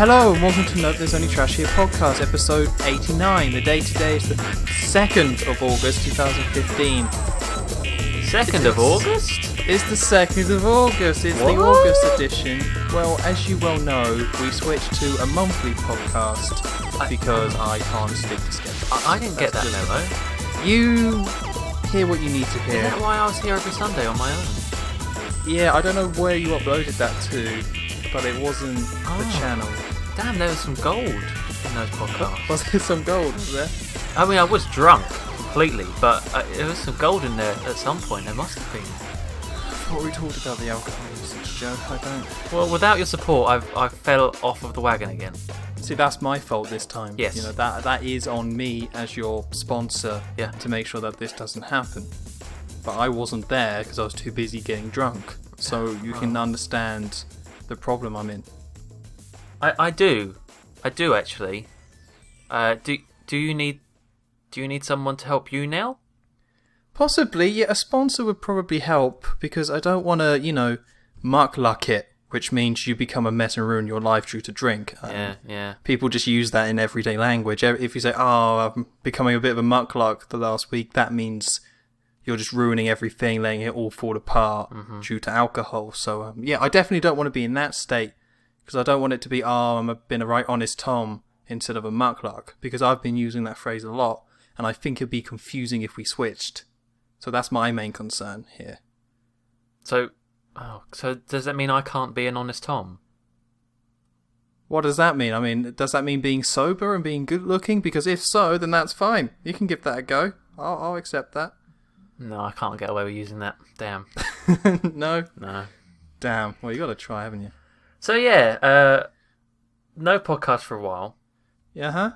Hello and welcome to Note There's Only Trash Here podcast, episode 89. The date today is the 2nd of August 2015. 2nd of August? It's the 2nd of August. It's the August edition. Well, as you well know, we switched to a monthly podcast because I can't stick to schedule. I didn't get that memo. You hear what you need to hear. Is that why I was here every Sunday on my own? Yeah, I don't know where you uploaded that to, but it wasn't the channel. Damn, there was some gold in those podcasts. Was there some gold, was there? I mean, I was drunk completely, but there was some gold in there at some point. There must have been. I thought we talked about the alcohol usage, Joe. I don't. Well, without your support, I fell off of the wagon again. See, that's my fault this time. Yes. You know, that is on me as your sponsor Yeah. to make sure that this doesn't happen. But I wasn't there because I was too busy getting drunk. So you can understand the problem I'm in. I do actually. Do you need someone to help you now? Possibly, yeah, a sponsor would probably help because I don't want to, muckluck it, which means you become a mess and ruin your life due to drink. Yeah. People just use that in everyday language. If you say, I'm becoming a bit of a muckluck the last week, that means you're just ruining everything, letting it all fall apart due to alcohol. So, I definitely don't want to be in that state because I don't want it to be, I've been a right honest Tom instead of a muckluck, because I've been using that phrase a lot and I think it'd be confusing if we switched. So that's my main concern here. So does that mean I can't be an honest Tom? What does that mean? I mean, does that mean being sober and being good looking? Because if so, then that's fine. You can give that a go. I'll accept that. No, I can't get away with using that. Damn. No? No. Damn. Well, you got to try, haven't you? So no podcast for a while. Yeah, huh?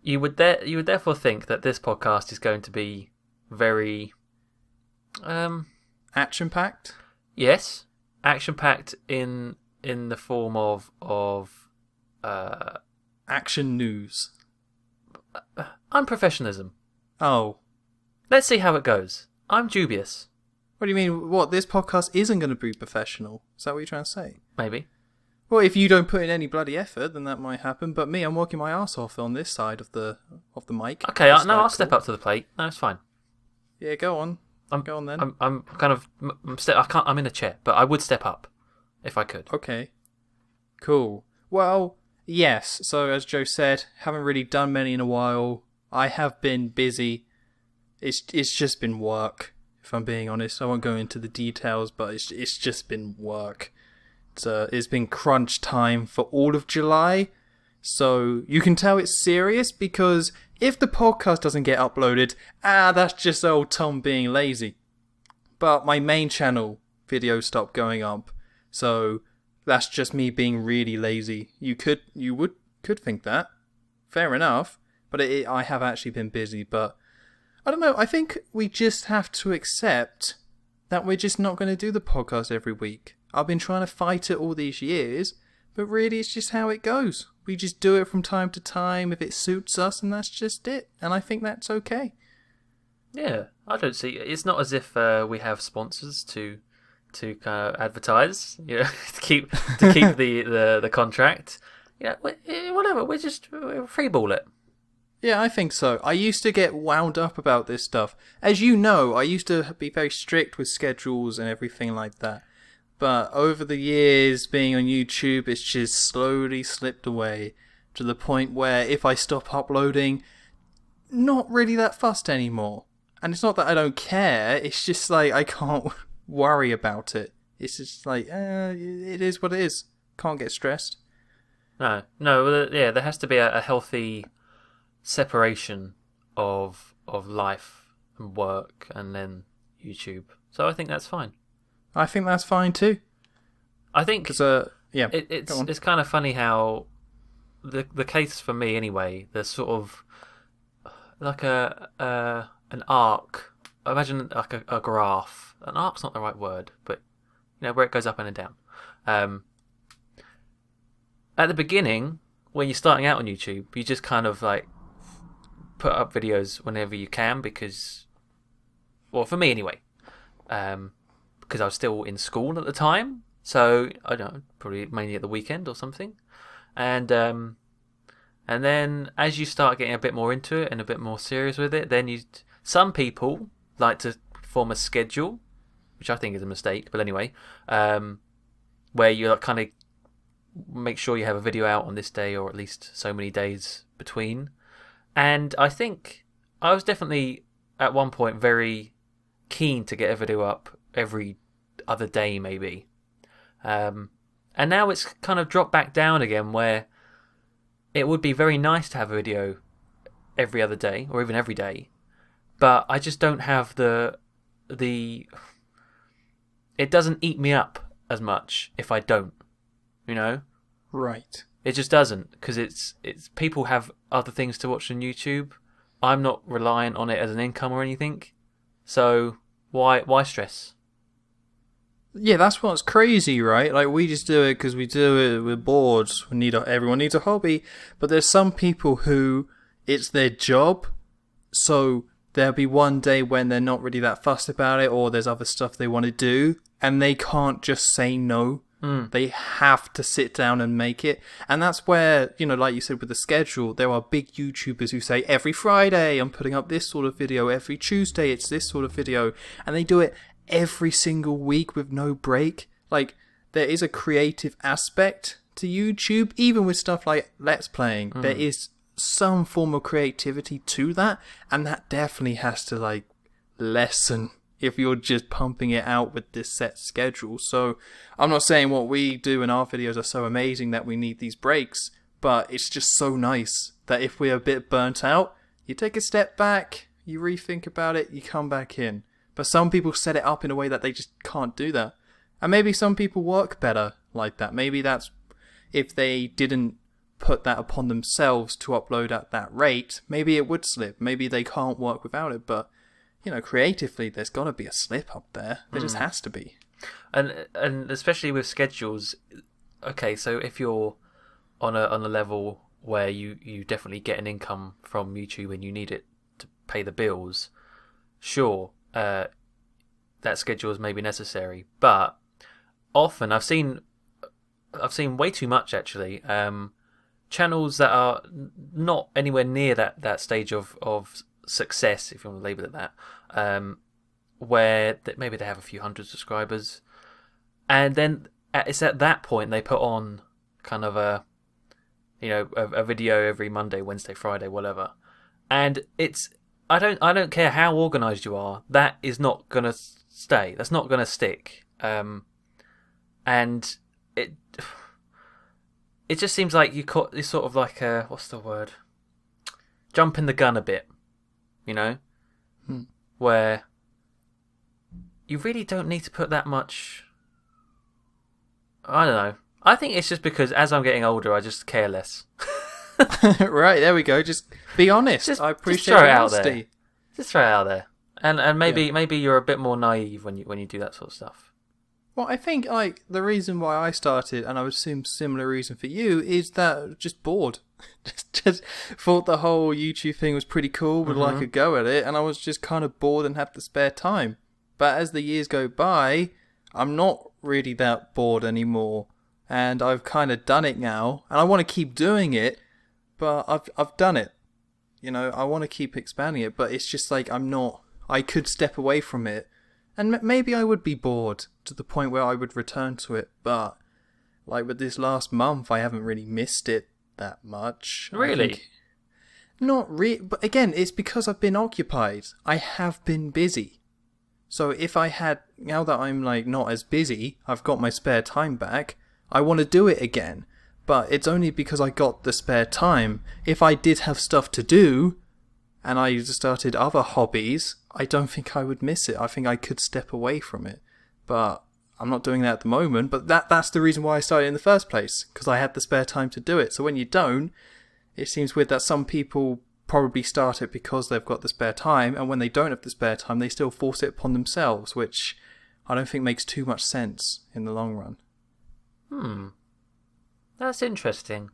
You would therefore think that this podcast is going to be very action-packed? Yes, action-packed in the form of action news. Unprofessionalism. Oh. Let's see how it goes. I'm dubious. What do you mean? What, this podcast isn't going to be professional? Is that what you're trying to say? Maybe. Well, if you don't put in any bloody effort, then that might happen. But me, I'm working my ass off on this side of the mic. Okay, I'll step up to the plate. No, it's fine. Yeah, go on. Go on then. I'm in a chair, but I would step up if I could. Okay. Cool. Well, yes. So as Joe said, haven't really done many in a while. I have been busy. It's just been work, if I'm being honest. I won't go into the details, but it's just been work. It's been crunch time for all of July. So you can tell it's serious because if the podcast doesn't get uploaded, that's just old Tom being lazy. But my main channel videos stopped going up. So that's just me being really lazy. You could think that. Fair enough. But I have actually been busy, but I don't know, I think we just have to accept that we're just not going to do the podcast every week. I've been trying to fight it all these years, but really it's just how it goes. We just do it from time to time if it suits us, and that's just it. And I think that's okay. Yeah, I don't see. It's not as if we have sponsors to kind of advertise, to keep the contract. Yeah, whatever. We'll freeball it. Yeah, I think so. I used to get wound up about this stuff. As you know, I used to be very strict with schedules and everything like that. But over the years, being on YouTube, it's just slowly slipped away to the point where if I stop uploading, not really that fussed anymore. And it's not that I don't care, it's just like I can't worry about it. It's just like, it is what it is. Can't get stressed. No, there has to be a healthy separation of life and work and then YouTube. So I think that's fine. I think that's fine too. I think it's kind of funny how the case for me anyway. There's sort of like an arc. Imagine like a graph. An arc's not the right word, but where it goes up and down. At the beginning, when you're starting out on YouTube, you just kind of like put up videos whenever you can because, well, for me anyway, because I was still in school at the time, so I don't know, probably mainly at the weekend or something. And then as you start getting a bit more into it and a bit more serious with it, then some people like to form a schedule, which I think is a mistake. But anyway, where you like kind of make sure you have a video out on this day or at least so many days between. And I think I was definitely at one point very keen to get a video up every other day maybe. And now it's kind of dropped back down again where it would be very nice to have a video every other day or even every day. But I just don't have the it doesn't eat me up as much if I don't, you know? Right. It just doesn't, because it's people have other things to watch on YouTube. I'm not reliant on it as an income or anything. So why stress? Yeah, that's what's crazy, right? Like, we just do it because we do it, we're bored, everyone needs a hobby. But there's some people who it's their job, so there'll be one day when they're not really that fussed about it, or there's other stuff they want to do, and they can't just say no. They have to sit down and make it. And that's where, like you said with the schedule, there are big YouTubers who say, every Friday I'm putting up this sort of video, every Tuesday it's this sort of video, and they do it every single week with no break. Like, there is a creative aspect to YouTube, even with stuff like Let's Playing. There is some form of creativity to that, and that definitely has to, like, lessen if you're just pumping it out with this set schedule. So I'm not saying what we do in our videos are so amazing that we need these breaks, but it's just so nice that if we're a bit burnt out, you take a step back, you rethink about it, you come back in. But some people set it up in a way that they just can't do that. And maybe some people work better like that. Maybe that's if they didn't put that upon themselves to upload at that rate, maybe it would slip. Maybe they can't work without it. But, creatively, there's got to be a slip up there. There just has to be. And especially with schedules, okay, so if you're on a level where you definitely get an income from YouTube and you need it to pay the bills, sure, that schedule is maybe necessary. But often I've seen way too much actually. Channels that are not anywhere near that stage of success, if you want to label it that, where maybe they have a few hundred subscribers, and then it's at that point they put on kind of a video every Monday, Wednesday, Friday, whatever, and I don't care how organised you are, that is not gonna stay. That's not gonna stick, and it just seems like you're sort of like what's the word? Jumping the gun a bit, where you really don't need to put that much. I don't know. I think it's just because as I'm getting older, I just care less. Right, there we go. Just be honest. I appreciate your honesty. Just throw it out there, and maybe you're a bit more naive when you do that sort of stuff. Well, I think the reason why I started, and I would assume similar reason for you, is that just bored. just thought the whole YouTube thing was pretty cool, would like a go at it, and I was just kind of bored and had the spare time. But as the years go by, I'm not really that bored anymore, and I've kind of done it now, and I want to keep doing it, but I've done it. I want to keep expanding it, but it's just like I could step away from it, and maybe I would be bored to the point where I would return to it, but like with this last month, I haven't really missed it that much. Really? Not really, but again, it's because I've been occupied. I have been busy. So if I had, now that I'm like not as busy, I've got my spare time back, I want to do it again. But it's only because I got the spare time. If I did have stuff to do, and I started other hobbies, I don't think I would miss it. I think I could step away from it. But I'm not doing that at the moment. But that's the reason why I started in the first place, because I had the spare time to do it. So when you don't, it seems weird that some people probably start it because they've got the spare time, and when they don't have the spare time, they still force it upon themselves, which I don't think makes too much sense in the long run. That's interesting.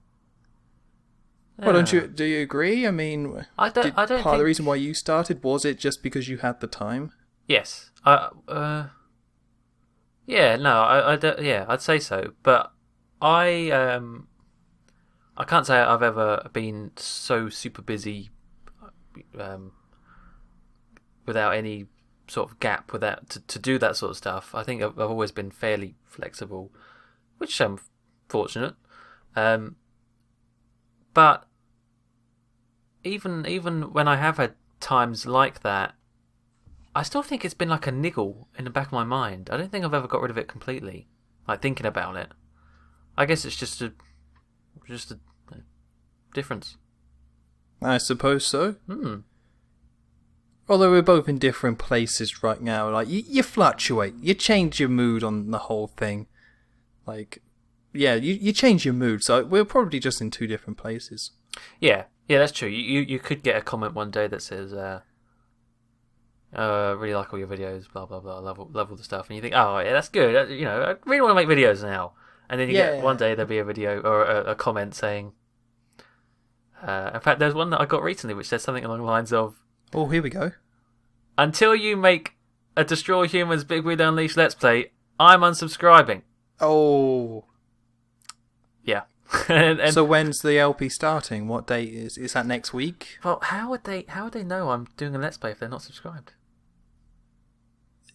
Well, do you agree? I mean, I don't part think... of the reason why you started, was it just because you had the time? Yes. Yeah, no, I'd say so. But I I can't say I've ever been so super busy without any sort of gap to do that sort of stuff. I think I've always been fairly flexible, which I'm fortunate. But even when I have had times like that, I still think it's been like a niggle in the back of my mind. I don't think I've ever got rid of it completely. Like thinking about it. I guess it's just a difference. I suppose so. Although we're both in different places right now. Like you fluctuate. You change your mood on the whole thing. Like, yeah, you change your mood. So we're probably just in two different places. Yeah, that's true. You could get a comment one day that says, really like all your videos, blah blah blah, love all the stuff, and you think, oh yeah, that's good. I really want to make videos now. And then you get one day there'll be a video or a comment saying, in fact, there's one that I got recently which says something along the lines of, oh, here we go. Until you make a Destroy Humans Big Wheel Unleashed Let's Play, I'm unsubscribing. Oh. Yeah. and so when's the LP starting? What date is that next week? Well, how would they know I'm doing a Let's Play if they're not subscribed?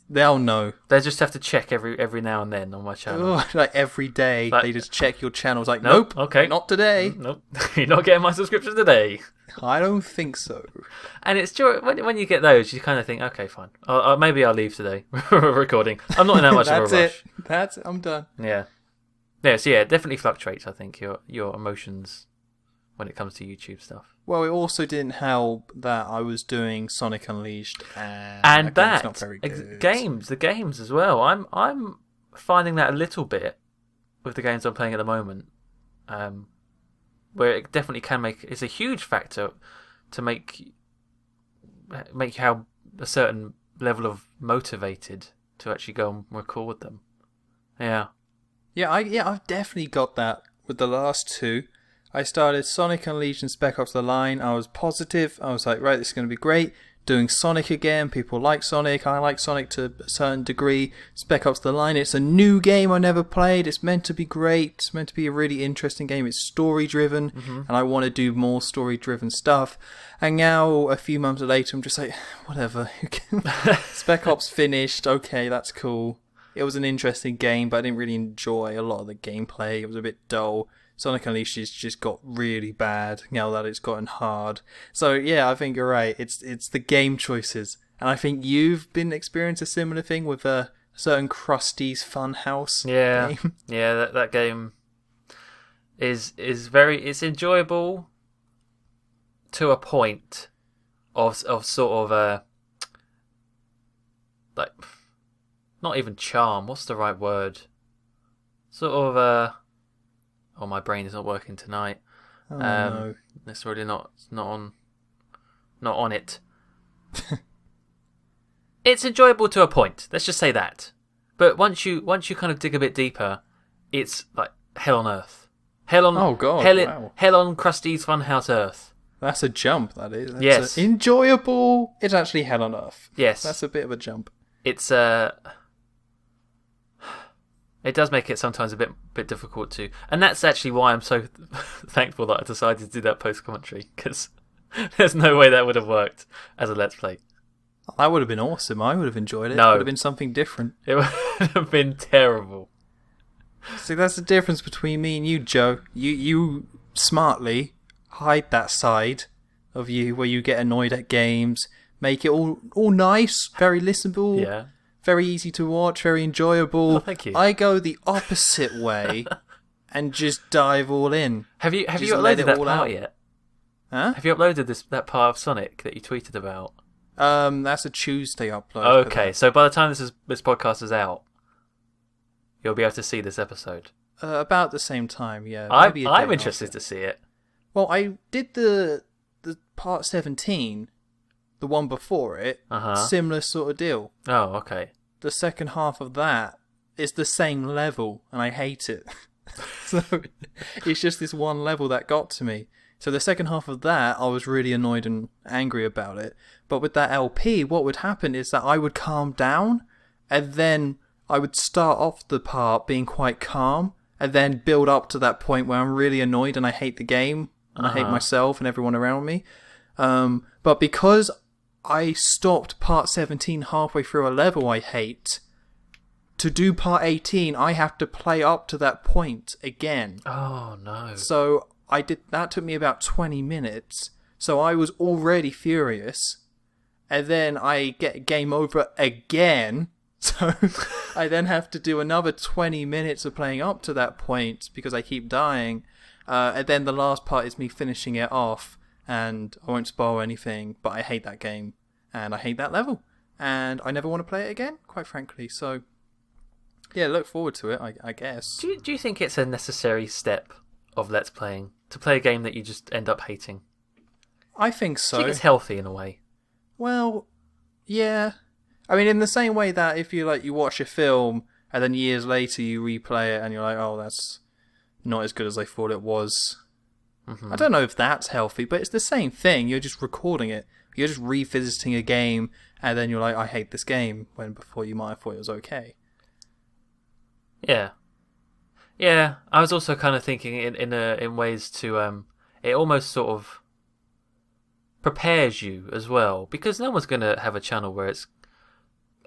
They'll know. They just have to check every now and then on my channel. Oh, like every day, they just check your channel. It's like, nope, okay, not today. Nope, you're not getting my subscription today. I don't think so. And it's true, when you get those, you kind of think, okay, fine. Maybe I'll leave today. Recording. I'm not in that much of a rush. That's it. I'm done. Yeah. Yeah, so it definitely fluctuates, I think, your emotions when it comes to YouTube stuff. Well, it also didn't help that I was doing Sonic Unleashed, and that's not very good. The games as well. I'm finding that a little bit with the games I'm playing at the moment, where it definitely can it's a huge factor to make you have a certain level of motivated to actually go and record them. Yeah. Yeah, I've definitely got that with the last two. I started Sonic Unleashed and Spec Ops The Line. I was positive. I was like, right, this is going to be great. Doing Sonic again. People like Sonic. I like Sonic to a certain degree. Spec Ops The Line. It's a new game I never played. It's meant to be great. It's meant to be a really interesting game. It's story-driven, and I want to do more story-driven stuff. And now, a few months later, I'm just like, whatever. Spec Ops finished. Okay, that's cool. It was an interesting game, but I didn't really enjoy a lot of the gameplay. It was a bit dull. Sonic Unleashed has just got really bad now that it's gotten hard. So yeah, I think you're right. It's the game choices, and I think you've been experiencing a similar thing with a certain Krusty's Funhouse game. Yeah, that game is it's enjoyable to a point of sort of like, not even charm. What's the right word? Sort of oh, my brain is not working tonight. Oh, no. It's really not on it. It's enjoyable to a point. Let's just say that. But once you kind of dig a bit deeper, it's like hell on earth. Hell on. Oh God! Wow. Hell on Krusty's Funhouse Earth. That's a jump. That is. Yes. Enjoyable. It's actually hell on earth. Yes. That's a bit of a jump. It's It does make it sometimes a bit difficult to, and that's actually why I'm so thankful that I decided to do that post commentary, because there's no way that would have worked as a Let's Play. That would have been awesome. I would have enjoyed it. No. It would have been something different. It would have been terrible. See, that's the difference between me and you, Joe. You smartly hide that side of you where you get annoyed at games, make it all nice, very listenable. Yeah. Very easy to watch, very enjoyable. Oh, thank you. I go the opposite way and just dive all in. Have you uploaded that part yet? Huh? Have you uploaded that part of Sonic that you tweeted about? That's a Tuesday upload. Okay, so by the time this podcast is out, you'll be able to see this episode. About the same time, yeah. I'm interested to see it. Well, I did the part 17. The one before it, similar sort of deal. Oh, okay. The second half of that is the same level, and I hate it. So it's just this one level that got to me. So the second half of that, I was really annoyed and angry about it. But with that LP, what would happen is that I would calm down, and then I would start off the part being quite calm, and then build up to that point where I'm really annoyed and I hate the game and I hate myself and everyone around me. But because I stopped part 17 halfway through a level I hate, to do part 18 I have to play up to that point again. Oh no. So that took me about 20 minutes. So I was already furious. And then I get game over again. So I then have to do another 20 minutes of playing up to that point because I keep dying. And then the last part is me finishing it off. And I won't spoil anything, but I hate that game. And I hate that level. And I never want to play it again, quite frankly. So, yeah, look forward to it, I guess. Do you think it's a necessary step of Let's Playing to play a game that you just end up hating? I think so. I think it's healthy in a way. Well, yeah. I mean, in the same way that if you watch a film and then years later you replay it and you're like, oh, that's not as good as I thought it was. Mm-hmm. I don't know if that's healthy, but it's the same thing. You're just recording it. You're just revisiting a game and then you're like, I hate this game, when before you might have thought it was okay. Yeah. Yeah, I was also kind of thinking in ways to it almost sort of prepares you as well, because no one's going to have a channel where it's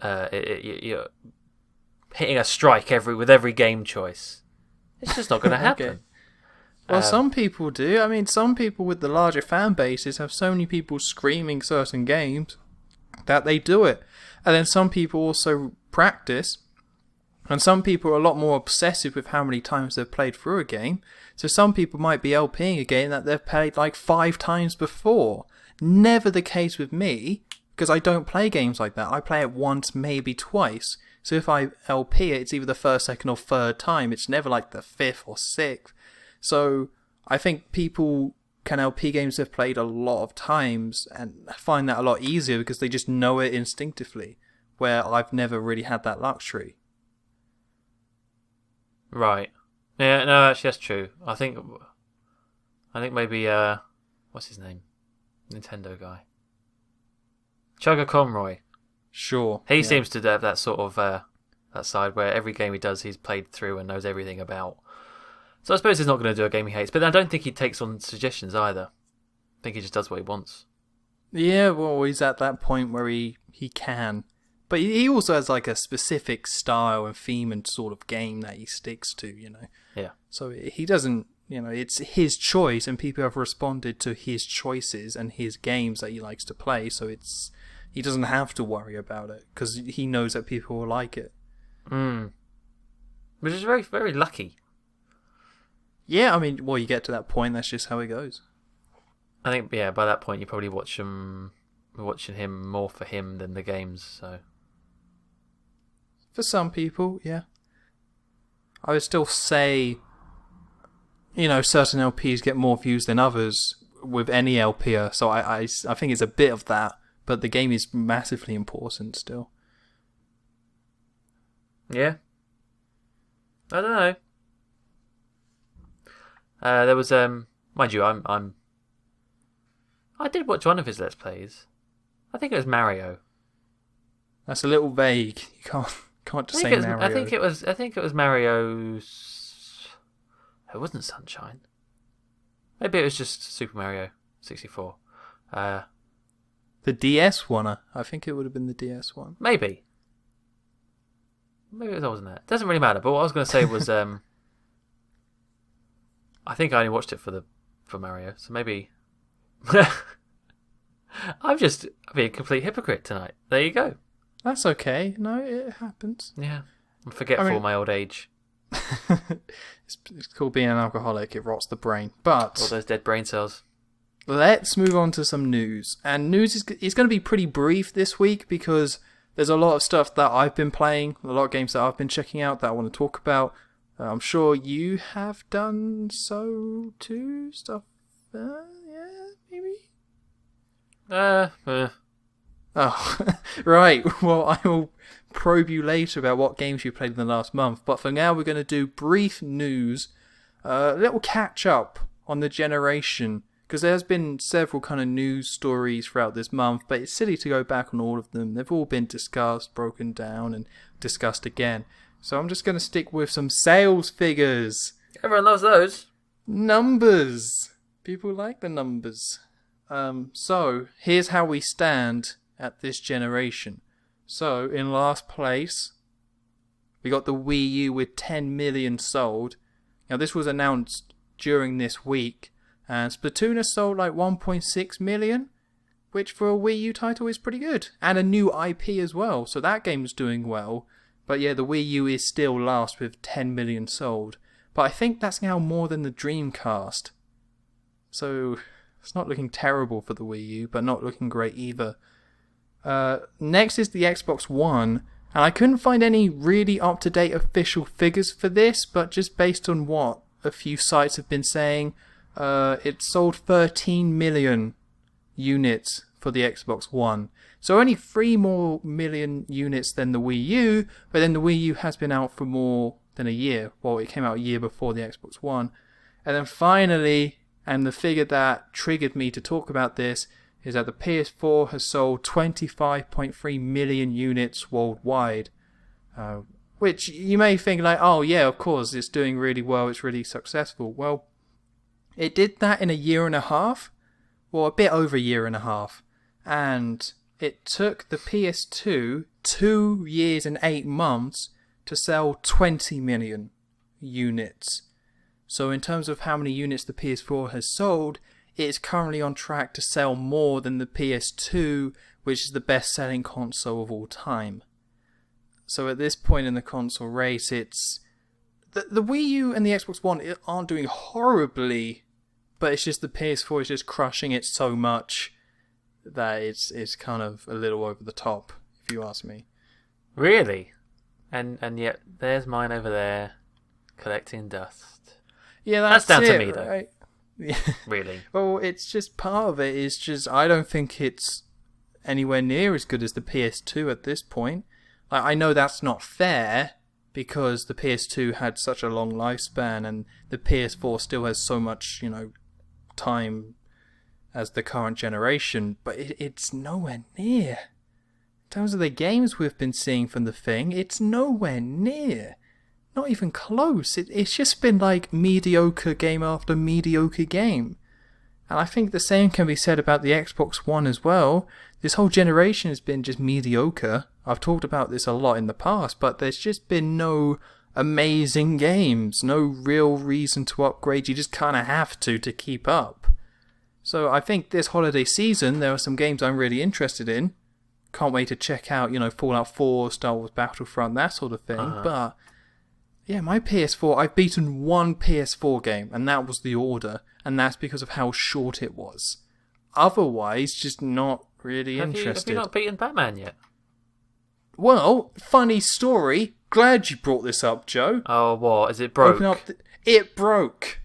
you're hitting a strike with every game choice. It's just not going to happen. Okay. Well, some people do. I mean, some people with the larger fan bases have so many people screaming certain games that they do it. And then some people also practice. And some people are a lot more obsessive with how many times they've played through a game. So some people might be LPing a game that they've played like 5 times before. Never the case with me, because I don't play games like that. I play it once, maybe twice. So if I LP it, it's either the first, second, or third time. It's never like the 5th or 6th. So I think people can LP games they've played a lot of times and find that a lot easier because they just know it instinctively, where I've never really had that luxury. Right. Yeah, no, actually that's true. I think maybe what's his name? Nintendo guy. Chugga Conroy. Sure. He seems to have that sort of that side where every game he does he's played through and knows everything about. So I suppose he's not going to do a game he hates, but I don't think he takes on suggestions either. I think he just does what he wants. Yeah, well, he's at that point where he can. But he also has like a specific style and theme and sort of game that he sticks to, you know. Yeah. So he doesn't, you know, it's his choice and people have responded to his choices and his games that he likes to play. So he doesn't have to worry about it because he knows that people will like it. Which is very, very lucky. Yeah, I mean, well, you get to that point, that's just how it goes. I think, yeah, by that point, you probably watching him more for him than the games, so. For some people, yeah. I would still say, you know, certain LPs get more views than others with any LPer, so I think it's a bit of that, but the game is massively important still. Yeah. I don't know. There was mind you, I did watch one of his Let's Plays. I think it was Mario. That's a little vague. You can't just say Mario. I think it was Mario's. It wasn't Sunshine. Maybe it was just Super Mario 64. The DS one. I think it would have been the DS one. Maybe that wasn't it. Doesn't really matter. But what I was going to say was I think I only watched it for Mario, so maybe I'm just being a complete hypocrite tonight. There you go. That's okay. No, it happens. Yeah, I'm forgetful of my old age. It's called being an alcoholic. It rots the brain. But all those dead brain cells. Let's move on to some news. And news is going to be pretty brief this week because there's a lot of stuff that I've been playing, a lot of games that I've been checking out that I want to talk about. I'm sure you have done so too. Stuff, yeah, maybe. Oh, right. Well, I will probe you later about what games you played in the last month. But for now, we're going to do brief news, a little catch up on the generation, because there's been several kind of news stories throughout this month. But it's silly to go back on all of them. They've all been discussed, broken down, and discussed again. So I'm just going to stick with some sales figures. Everyone loves those. Numbers. People like the numbers. So here's how we stand at this generation. So in last place, we got the Wii U with 10 million sold. Now this was announced during this week. And Splatoon has sold like 1.6 million, which for a Wii U title is pretty good. And a new IP as well, so that game's doing well. But yeah, the Wii U is still last with 10 million sold. But I think that's now more than the Dreamcast. So it's not looking terrible for the Wii U, but not looking great either. Next is the Xbox One. And I couldn't find any really up-to-date official figures for this, but just based on what a few sites have been saying, it sold 13 million units for the Xbox One. So only 3 more million units than the Wii U, but then the Wii U has been out for more than a year. Well, it came out a year before the Xbox One. And then finally, and the figure that triggered me to talk about this, is that the PS4 has sold 25.3 million units worldwide. Which you may think like, oh yeah, of course, it's doing really well, it's really successful. Well, it did that in a year and a half. Well, a bit over a year and a half. And it took the PS2 2 years and 8 months to sell 20 million units. So in terms of how many units the PS4 has sold, it's currently on track to sell more than the PS2, which is the best-selling console of all time. So at this point in the console race, it's... The Wii U and the Xbox One aren't doing horribly, but it's just the PS4 is just crushing it so much that it's kind of a little over the top, if you ask me. Really? And yet there's mine over there collecting dust. Yeah, that's down it, to me, though. Right? Yeah. Really? Well, it's just part of it. It's just I don't think it's anywhere near as good as the PS2 at this point. I know that's not fair because the PS2 had such a long lifespan and the PS4 still has so much, time as the current generation, but it's nowhere near. In terms of the games we've been seeing from the thing, it's nowhere near. Not even close. It's just been like mediocre game after mediocre game. And I think the same can be said about the Xbox One as well. This whole generation has been just mediocre. I've talked about this a lot in the past, but there's just been no amazing games. No real reason to upgrade. You just kind of have to keep up. So I think this holiday season, there are some games I'm really interested in. Can't wait to check out, Fallout 4, Star Wars Battlefront, that sort of thing. Uh-huh. But, yeah, my PS4, I've beaten one PS4 game, and that was The Order, and that's because of how short it was. Otherwise, just not really interested. Have you not beaten Batman yet? Well, funny story. Glad you brought this up, Joe. Oh, what? Is it broke? It broke.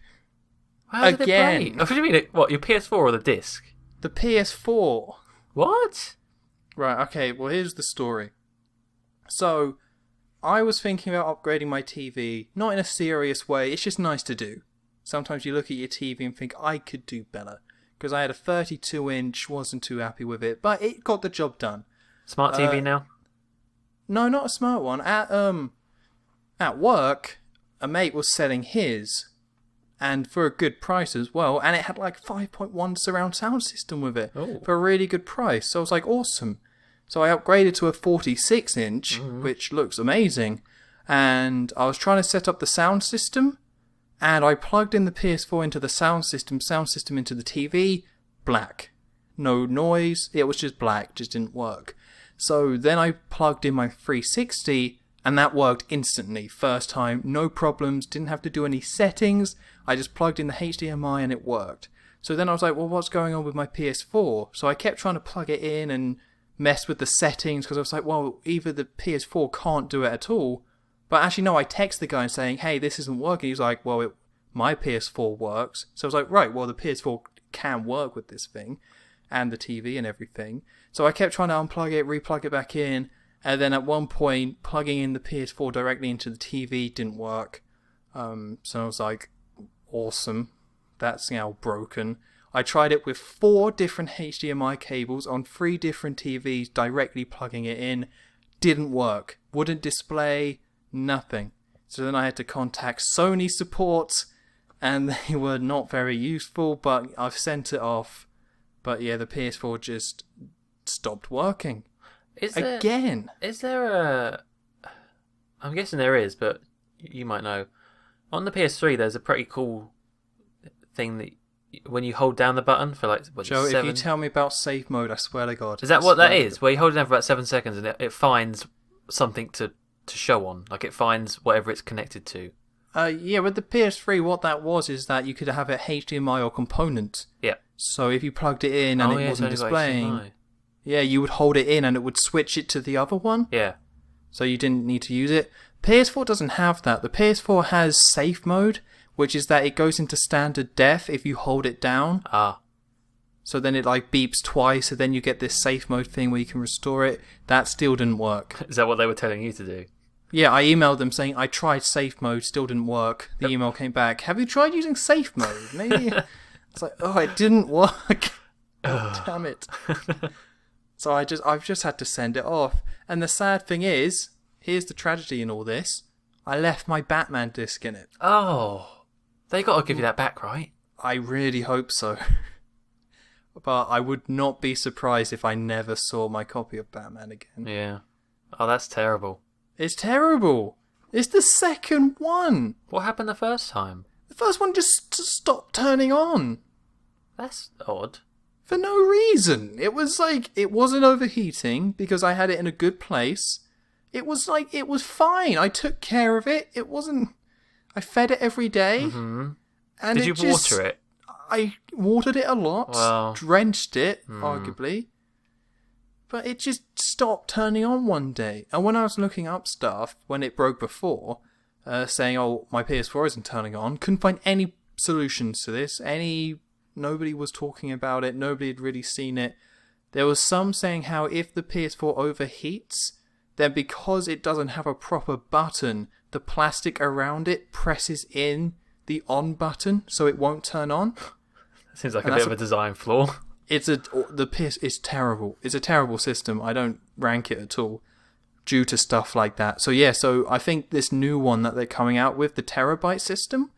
How did it break? What do you mean? What, your PS4 or the disc? The PS4. What? Right, okay, well here's the story. So, I was thinking about upgrading my TV, not in a serious way, it's just nice to do. Sometimes you look at your TV and think, I could do better. Because I had a 32-inch, wasn't too happy with it, but it got the job done. Smart TV now? No, not a smart one. At work, a mate was selling his, and for a good price as well, and it had like 5.1 surround sound system with it for a really good price. So I was like, awesome. So I upgraded to a 46-inch, which looks amazing, and I was trying to set up the sound system, and I plugged in the PS4 into the sound system into the TV, black. No noise, it was just black, just didn't work. So then I plugged in my 360, and that worked instantly. First time, no problems, didn't have to do any settings. I just plugged in the HDMI and it worked. So then I was like, well, what's going on with my PS4? So I kept trying to plug it in and mess with the settings because I was like, well, either the PS4 can't do it at all. But actually, no, I texted the guy saying, hey, this isn't working. He was like, well, my PS4 works. So I was like, right, well, the PS4 can work with this thing and the TV and everything. So I kept trying to unplug it, replug it back in. And then at one point, plugging in the PS4 directly into the TV didn't work. So I was like, awesome. That's now broken. I tried it with 4 different HDMI cables on 3 different TVs, directly plugging it in. Didn't work. Wouldn't display. Nothing. So then I had to contact Sony support, and they were not very useful, but I've sent it off. But yeah, the PS4 just stopped working. Again. Is there a... I'm guessing there is, but you might know. On the PS3, there's a pretty cool thing that when you hold down the button for like... What, Joe, if you tell me about safe mode, I swear to God. Is that what that is? Where you hold it down for about 7 seconds and it finds something to show on? Like it finds whatever it's connected to? Yeah, with the PS3, what that was is that you could have a HDMI or component. Yeah. So if you plugged it in and it wasn't displaying, yeah, you would hold it in and it would switch it to the other one. Yeah. So you didn't need to use it. PS4 doesn't have that. The PS4 has safe mode, which is that it goes into standard def if you hold it down. Ah. So then it like beeps twice, and then you get this safe mode thing where you can restore it. That still didn't work. Is that what they were telling you to do? Yeah, I emailed them saying I tried safe mode, still didn't work. The email came back, have you tried using safe mode? Maybe. It's like, oh, it didn't work. Oh, damn it. So I've just had to send it off. And the sad thing is, here's the tragedy in all this. I left my Batman disc in it. Oh, they got to give you that back, right? I really hope so. But I would not be surprised if I never saw my copy of Batman again. Yeah. Oh, that's terrible. It's terrible. It's the second one. What happened the first time? The first one just stopped turning on. That's odd. For no reason. It was like, it wasn't overheating because I had it in a good place. It was like, it was fine. I took care of it. It wasn't, I fed it every day. Mm-hmm. And Did you water it? I watered it a lot. Well, drenched it, arguably. But it just stopped turning on one day. And when I was looking up stuff, when it broke before, saying, oh, my PS4 isn't turning on, couldn't find any solutions to this. Nobody was talking about it. Nobody had really seen it. There was some saying how if the PS4 overheats, then because it doesn't have a proper button, the plastic around it presses in the on button so it won't turn on. Seems like a bit of a design flaw. The PS is terrible. It's a terrible system. I don't rank it at all due to stuff like that. So yeah, so I think this new one that they're coming out with, the terabyte system,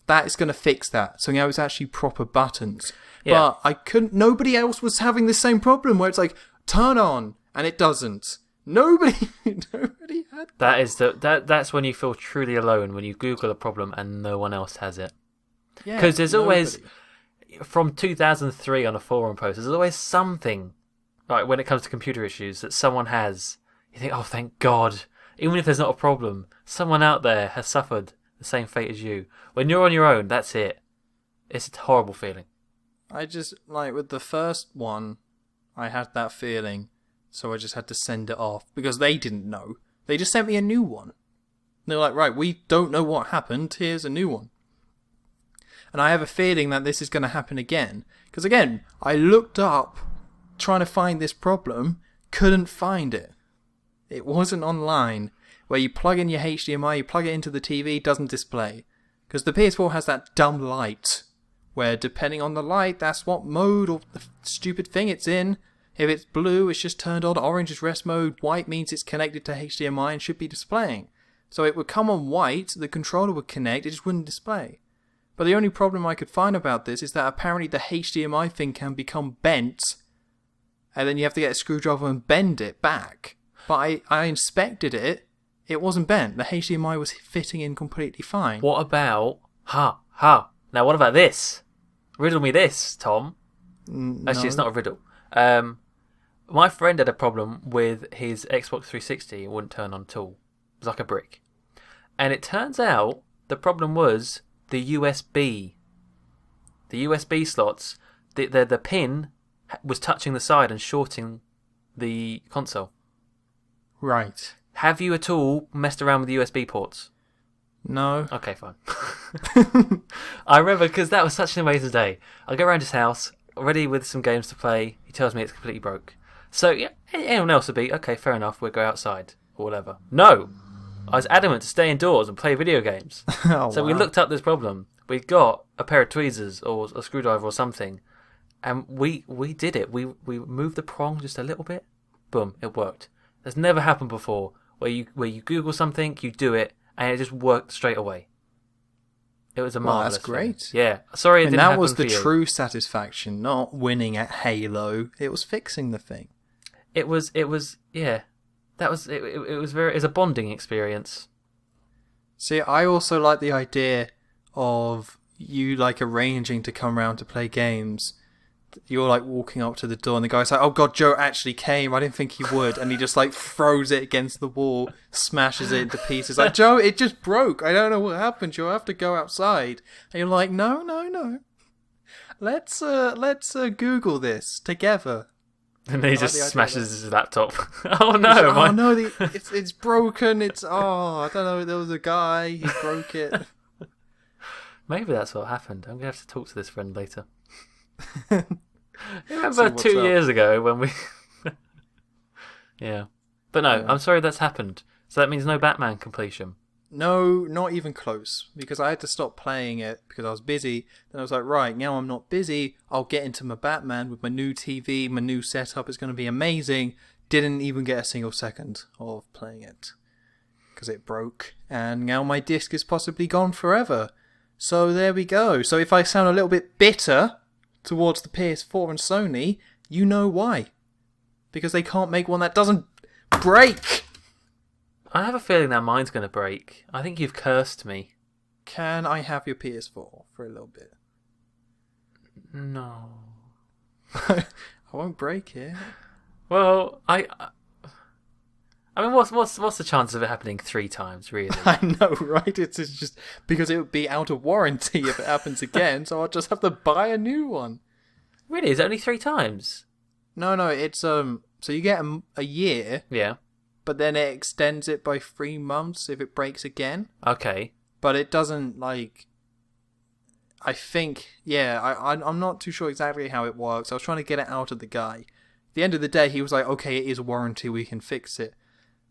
that is going to fix that. So now it's actually proper buttons. Yeah. But nobody else was having the same problem where it's like, turn on, and it doesn't. Nobody had that. That's when you feel truly alone, when you Google a problem and no one else has it. Yeah. Because there's always, from 2003 on a forum post, there's always something, like when it comes to computer issues, that someone has. You think, oh, thank God. Even if there's not a problem, someone out there has suffered the same fate as you. When you're on your own, that's it. It's a horrible feeling. I just, like, with the first one, I had that feeling, so I just had to send it off, because they didn't know. They just sent me a new one. They're like, right, we don't know what happened, here's a new one. And I have a feeling that this is going to happen again. Because again, I looked up, trying to find this problem, couldn't find it. It wasn't online. Where you plug in your HDMI, you plug it into the TV, doesn't display. Because the PS4 has that dumb light, where depending on the light, that's what mode or the stupid thing it's in. If it's blue, it's just turned on, orange is rest mode, white means it's connected to HDMI and should be displaying. So it would come on white, the controller would connect, it just wouldn't display. But the only problem I could find about this is that apparently the HDMI thing can become bent, and then you have to get a screwdriver and bend it back. But I inspected it, it wasn't bent. The HDMI was fitting in completely fine. What about... Now what about this? Riddle me this, Tom. No. Actually, it's not a riddle. My friend had a problem with his Xbox 360. It wouldn't turn on at all. It was like a brick. And it turns out the problem was the USB. The USB slots, the pin was touching the side and shorting the console. Right. Have you at all messed around with the USB ports? No. Okay, fine. I remember, because that was such an amazing day. I go around his house, ready with some games to play. He tells me it's completely broke. So, yeah, anyone else would be, okay, fair enough, we'll go outside, or whatever. No! I was adamant to stay indoors and play video games. So we looked up this problem. We got a pair of tweezers or a screwdriver or something, and we did it. We moved the prong just a little bit. Boom, it worked. That's never happened before. where you Google something, you do it, and it just worked straight away. It was a marvelous. That's great. Thing. Yeah, sorry, and that was the true satisfaction, not winning at Halo. It was fixing the thing. It was. Yeah, that was. It was very. It's a bonding experience. See, I also like the idea of you like arranging to come around to play games. You're like walking up to the door and the guy's like, oh god, Joe actually came, I didn't think he would, and he just like throws it against the wall, smashes it into pieces, like, Joe, it just broke, I don't know what happened, you'll have to go outside. And you're like, no, let's Google this together. And then he just smashes his laptop. Oh no, it's broken, I don't know, there was a guy, he broke it. Maybe that's what happened. I'm going to have to talk to this friend later. Remember 2 years ago when we... Yeah. But no, I'm sorry that's happened. So that means no Batman completion. No, not even close. Because I had to stop playing it because I was busy. Then I was like, right, now I'm not busy. I'll get into my Batman with my new TV, my new setup. It's going to be amazing. Didn't even get a single second of playing it. Because it broke. And now my disc is possibly gone forever. So there we go. So if I sound a little bit bitter towards the PS4 and Sony, you know why. Because they can't make one that doesn't break. I have a feeling that mine's going to break. I think you've cursed me. Can I have your PS4 for a little bit? No. I won't break it. Well, I mean, what's the chance of it happening 3 times, really? I know, right? It's just because it would be out of warranty if it happens again, so I'll just have to buy a new one. Really? Is it only 3 times? No, it's so you get a year. Yeah. But then it extends it by 3 months if it breaks again. Okay. But it doesn't like. I think, I'm not too sure exactly how it works. I was trying to get it out of the guy. At the end of the day, he was like, "Okay, it is a warranty. We can fix it."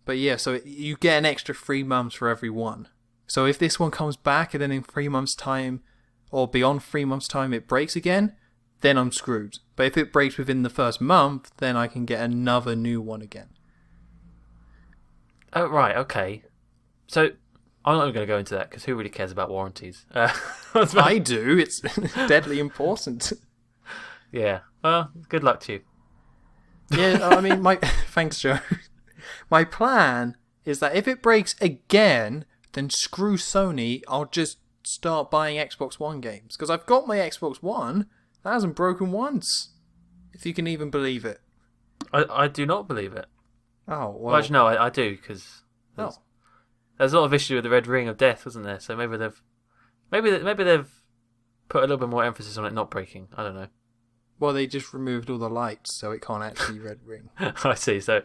But yeah, so you get an extra 3 months for every one. So if this one comes back and then in 3 months' time, or beyond 3 months' time, it breaks again, then I'm screwed. But if it breaks within the first month, then I can get another new one again. Oh, right, okay. So I'm not even going to go into that, because who really cares about warranties? I do. It's deadly important. Yeah. Well, good luck to you. Yeah, I mean, thanks, Joe. My plan is that if it breaks again, then screw Sony, I'll just start buying Xbox One games. Because I've got my Xbox One, that hasn't broken once. If you can even believe it. I do not believe it. Oh, well. Actually, no, I do, because there's a lot of issue with the Red Ring of Death, wasn't there? So maybe they've put a little bit more emphasis on it not breaking. I don't know. Well, they just removed all the lights, so it can't actually Red Ring. I see, so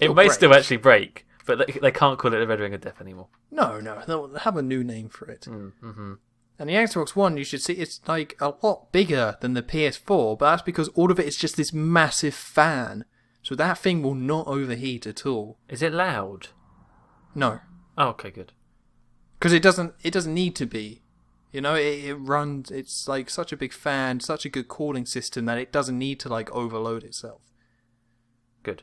it may still actually break, but they can't call it the Red Ring of Death anymore. No, they'll have a new name for it. Mm-hmm. And the Xbox One, you should see, it's like a lot bigger than the PS4, but that's because all of it is just this massive fan. So that thing will not overheat at all. Is it loud? No. Oh, okay, good. Because it doesn't need to be. You know, it runs, it's like such a big fan, such a good cooling system that it doesn't need to like overload itself. Good.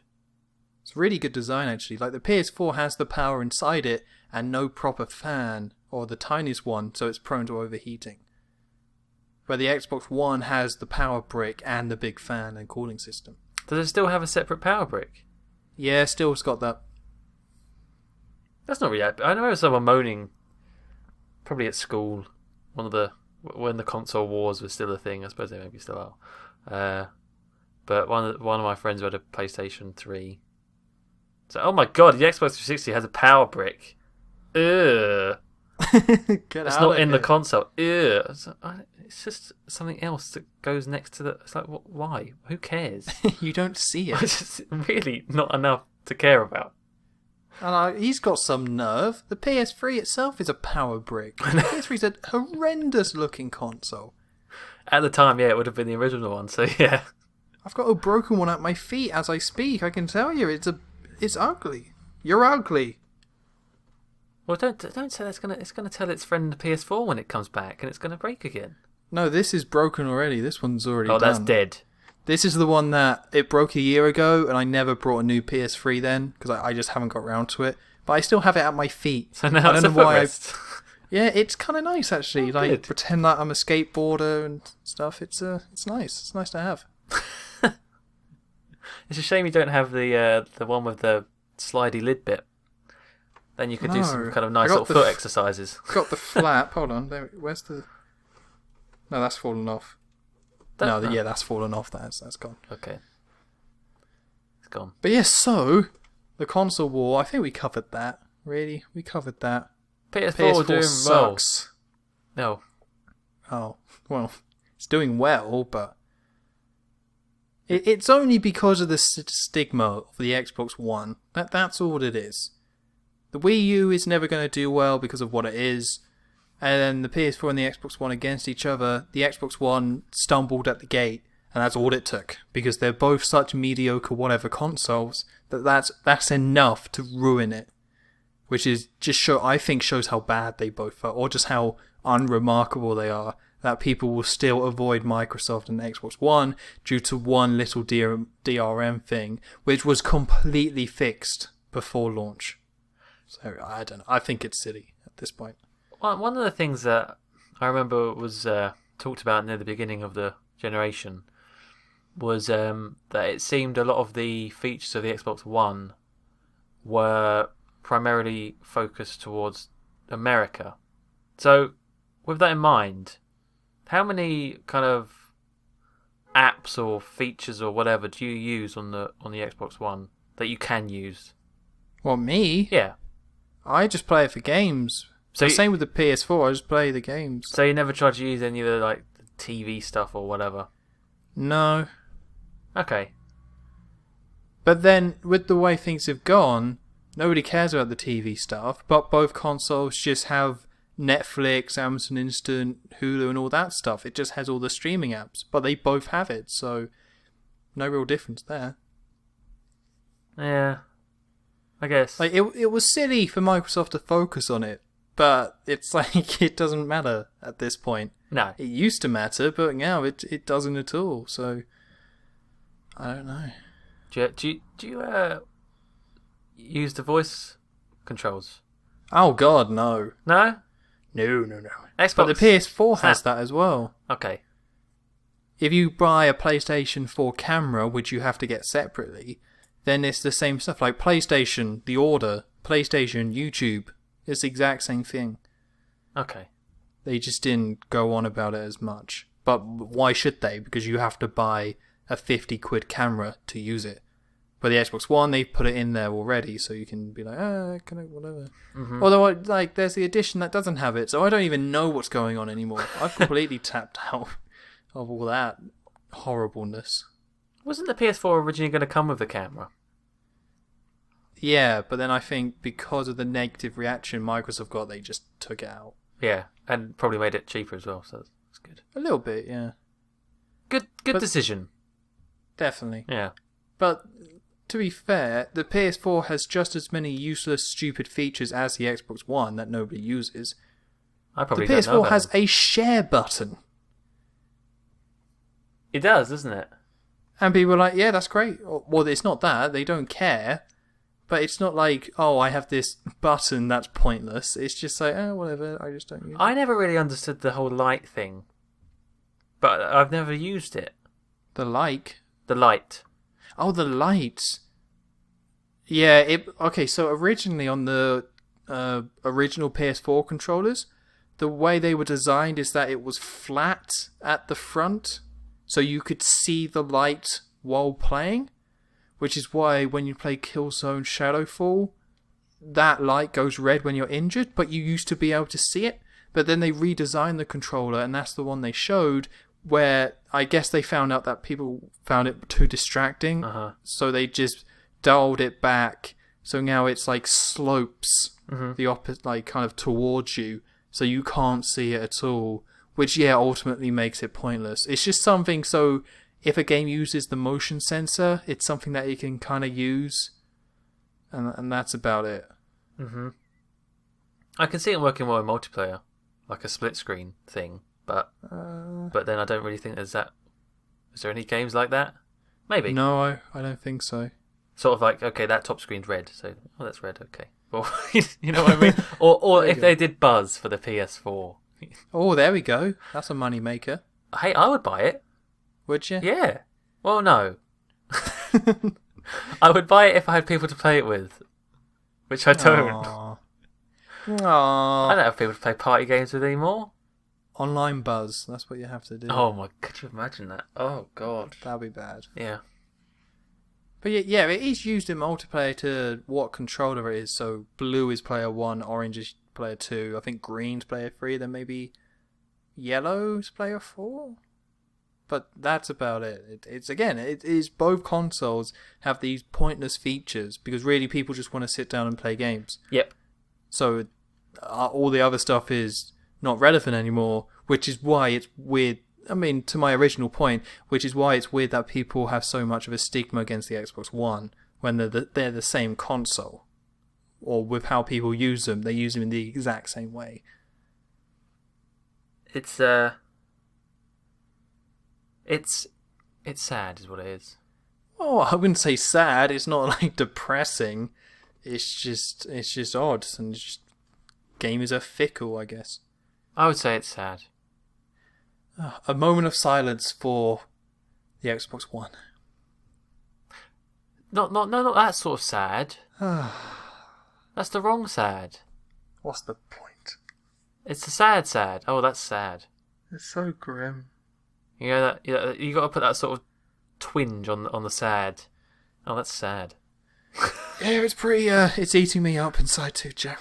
It's really good design actually. Like the PS4 has the power inside it and no proper fan, or the tiniest one, so it's prone to overheating. Where the Xbox One has the power brick and the big fan and cooling system. Does it still have a separate power brick? Yeah, still it's got that. That's not really. I remember someone moaning, probably at school, when the console wars was still a thing. I suppose they maybe still are. But one of my friends who had a PlayStation 3. So, oh my god, the Xbox 360 has a power brick. Ugh. It's not in the console. Ugh. It's just something else that goes next to the. It's like, why? Who cares? You don't see it. It's just really not enough to care about. And he's got some nerve. The PS3 itself is a power brick. The PS3's a horrendous looking console. At the time, yeah, it would have been the original one. So yeah, I've got a broken one at my feet as I speak. I can tell you, it's ugly. You're ugly. Well, don't say it's gonna tell its friend the PS4 when it comes back, and it's gonna break again. No, this is broken already. This one's already done. Oh, that's dead. This is the one that it broke a year ago, and I never brought a new PS3 then, because I just haven't got around to it. but I still have it at my feet. So now it's a footrest. Yeah, it's kind of nice actually. Pretend that I'm a skateboarder and stuff. It's nice. It's nice to have. It's a shame you don't have the one with the slidey lid bit. Then you could do some kind of nice little foot exercises. Got the flap. Hold on. Where's the? No, that's fallen off. That's fallen off. That's gone. Okay. It's gone. But yes, so the console war. I think we covered that. Really, we covered that. PS4 doing sucks. Well. No. Oh well, it's doing well, but it's only because of the stigma of the Xbox One. That's all it is. The Wii U is never going to do well because of what it is, and then the PS4 and the Xbox One against each other. The Xbox One stumbled at the gate, and that's all it took because they're both such mediocre whatever consoles that's enough to ruin it. Which is I think shows how bad they both are, or just how unremarkable they are, that people will still avoid Microsoft and Xbox One due to one little DRM thing, which was completely fixed before launch. So, I don't know. I think it's silly at this point. One of the things that I remember was talked about near the beginning of the generation was that it seemed a lot of the features of the Xbox One were primarily focused towards America. So, with that in mind, how many kind of apps or features or whatever do you use on the Xbox One that you can use? Well, me? Yeah. I just play it for games. So same with the PS4, I just play the games. So you never tried to use any of the TV stuff or whatever? No. Okay. But then, with the way things have gone, nobody cares about the TV stuff, but both consoles just have Netflix, Amazon Instant, Hulu and all that stuff. It just has all the streaming apps, but they both have it, so no real difference there. Yeah, I guess. It was silly for Microsoft to focus on it, but it's it doesn't matter at this point. No. It used to matter, but now it doesn't at all, so I don't know. Do you use the voice controls? Oh god, no. No? No. Xbox. But the PS4 has that as well. Okay. If you buy a PlayStation 4 camera, which you have to get separately, then it's the same stuff. Like PlayStation, the order, PlayStation, YouTube, it's the exact same thing. Okay. They just didn't go on about it as much. But why should they? Because you have to buy a 50 quid camera to use it. But the Xbox One, they've put it in there already, so you can be like, can I, whatever. Mm-hmm. Although, there's the edition that doesn't have it, so I don't even know what's going on anymore. I've completely tapped out of all that horribleness. Wasn't the PS4 originally going to come with the camera? Yeah, but then I think because of the negative reaction Microsoft got, they just took it out. Yeah, and probably made it cheaper as well, so that's good. A little bit, yeah. Good decision. Definitely. Yeah. But to be fair, the PS4 has just as many useless, stupid features as the Xbox One that nobody uses. I probably the don't know PS4 has a share button. It does, doesn't it? And people are like, yeah, that's great. Well, it's not that. They don't care. But it's not like, oh, I have this button that's pointless. It's just like, whatever, I just don't use it. I never really understood the whole light thing. But I've never used it. The light? The light. Oh, the lights. Yeah, okay, so originally on the original PS4 controllers, the way they were designed is that it was flat at the front, so you could see the light while playing, which is why when you play Killzone Shadowfall, that light goes red when you're injured, but you used to be able to see it. But then they redesigned the controller, and that's the one they showed, where I guess they found out that people found it too distracting, so they just dialed it back. So now it's slopes the opposite, kind of towards you, so you can't see it at all. Which ultimately makes it pointless. It's just something. So if a game uses the motion sensor, it's something that you can kind of use, and that's about it. I can see it working well in multiplayer, like a split screen thing. But then I don't really think there's that. Is there any games like that? Maybe. No, I don't think so. Sort of okay, that top screen's red, so that's red. Okay, Or you know what I mean? Or if they did Buzz for the PS4. Oh, there we go. That's a money maker. Hey, I would buy it. Would you? Yeah. Well, no. I would buy it if I had people to play it with, which I don't. Aww. I don't have people to play party games with anymore. Online Buzz. That's what you have to do. Oh my! Could you imagine that? Oh god, that'd be bad. Yeah. But yeah, it is used in multiplayer to what controller it is. So blue is player 1, orange is player 2. I think green's player 3. Then maybe yellow's player 4. But that's about it. It is both consoles have these pointless features because really people just want to sit down and play games. Yep. So all the other stuff is not relevant anymore, which is why it's weird. I mean, to my original point, which is why it's weird that people have so much of a stigma against the Xbox One when they're the same console. Or with how people use them, they use them in the exact same way. It's sad, is what it is. Oh, I wouldn't say sad. It's not like depressing. It's just odd, and gamers are fickle, I guess. I would say it's sad. A moment of silence for the Xbox One. Not that sort of sad. That's the wrong sad. What's the point? It's the sad. Oh, that's sad. It's so grim. You know that you got to put that sort of twinge on the sad. Oh, that's sad. Yeah, it's pretty. It's eating me up inside too, Joe.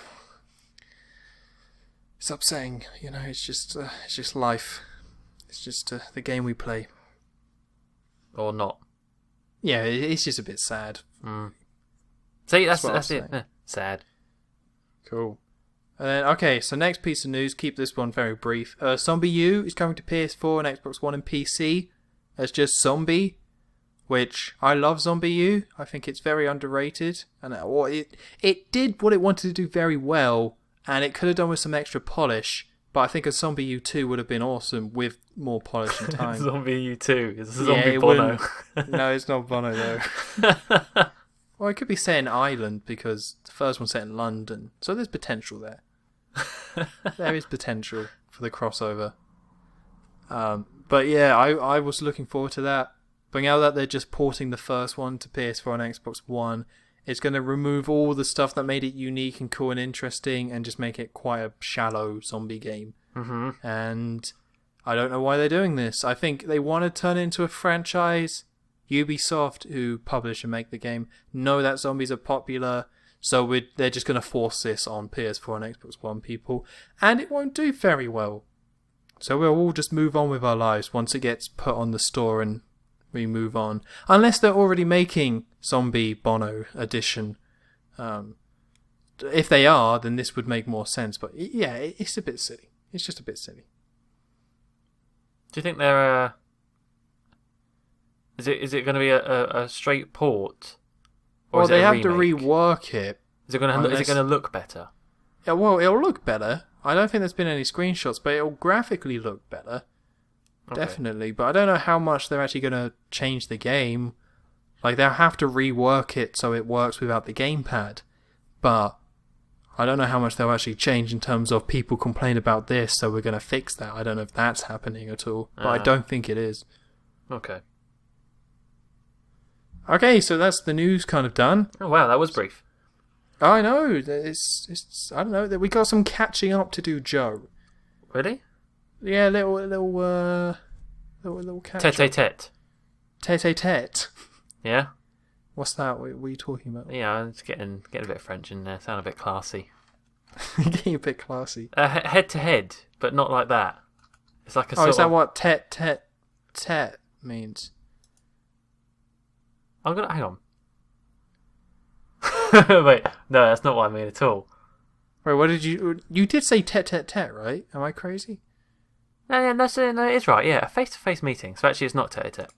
It's upsetting, you know. It's just life. It's just the game we play. Or not. Yeah, it's just a bit sad. See, that's it. Sad. Cool. Okay, so next piece of news, keep this one very brief. Zombi U is coming to PS4 and Xbox One and PC as just Zombie, which I love Zombi U. I think it's very underrated, and it did what it wanted to do very well, and it could have done with some extra polish. But I think a Zombi U 2 would have been awesome with more polish and time. Zombi U 2 is a Zombie Bono. No, it's not Bono though. Well, it could be set in Ireland because the first one's set in London, so there's potential there. There is potential for the crossover. But yeah, I was looking forward to that. But now that they're just porting the first one to PS4 and Xbox One, it's going to remove all the stuff that made it unique and cool and interesting and just make it quite a shallow zombie game. Mm-hmm. And I don't know why they're doing this. I think they want to turn it into a franchise. Ubisoft, who publish and make the game, know that zombies are popular, so they're just going to force this on PS4 and Xbox One people, and it won't do very well. So we'll all just move on with our lives once it gets put on the store and we move on. Unless they're already making Zombie Bono Edition. If they are, then this would make more sense, but yeah, it's a bit silly. It's just a bit silly. Do you think they're... Is it going to be a straight port? Or well, is it they a have remake? to rework it. Is it going to look better? Yeah, well, it'll look better. I don't think there's been any screenshots, but it'll graphically look better. Okay. Definitely. But I don't know how much they're actually going to change the game. Like, they'll have to rework it so it works without the gamepad. But I don't know how much they'll actually change in terms of people complain about this, so we're going to fix that. I don't know if that's happening at all. But I don't think it is. Okay. Okay, so that's the news kind of done. Oh wow, that was brief. I know. It's I don't know. We got some catching up to do, Joe. Really? Yeah, little catch up. Tete-a-tete. Tete-a-tete. Yeah? What's that? What are you talking about? Yeah, it's getting a bit French in there. Sound a bit classy. Getting a bit classy. Head to head, but not like that. It's like a sort is that of... what tete means? I'm gonna hang on. Wait, no, that's not what I mean at all. Wait, what did you did say tete-a-tete, right? Am I crazy? No, it's right. Yeah, a face-to-face meeting. So actually, it's not tete-a-tete.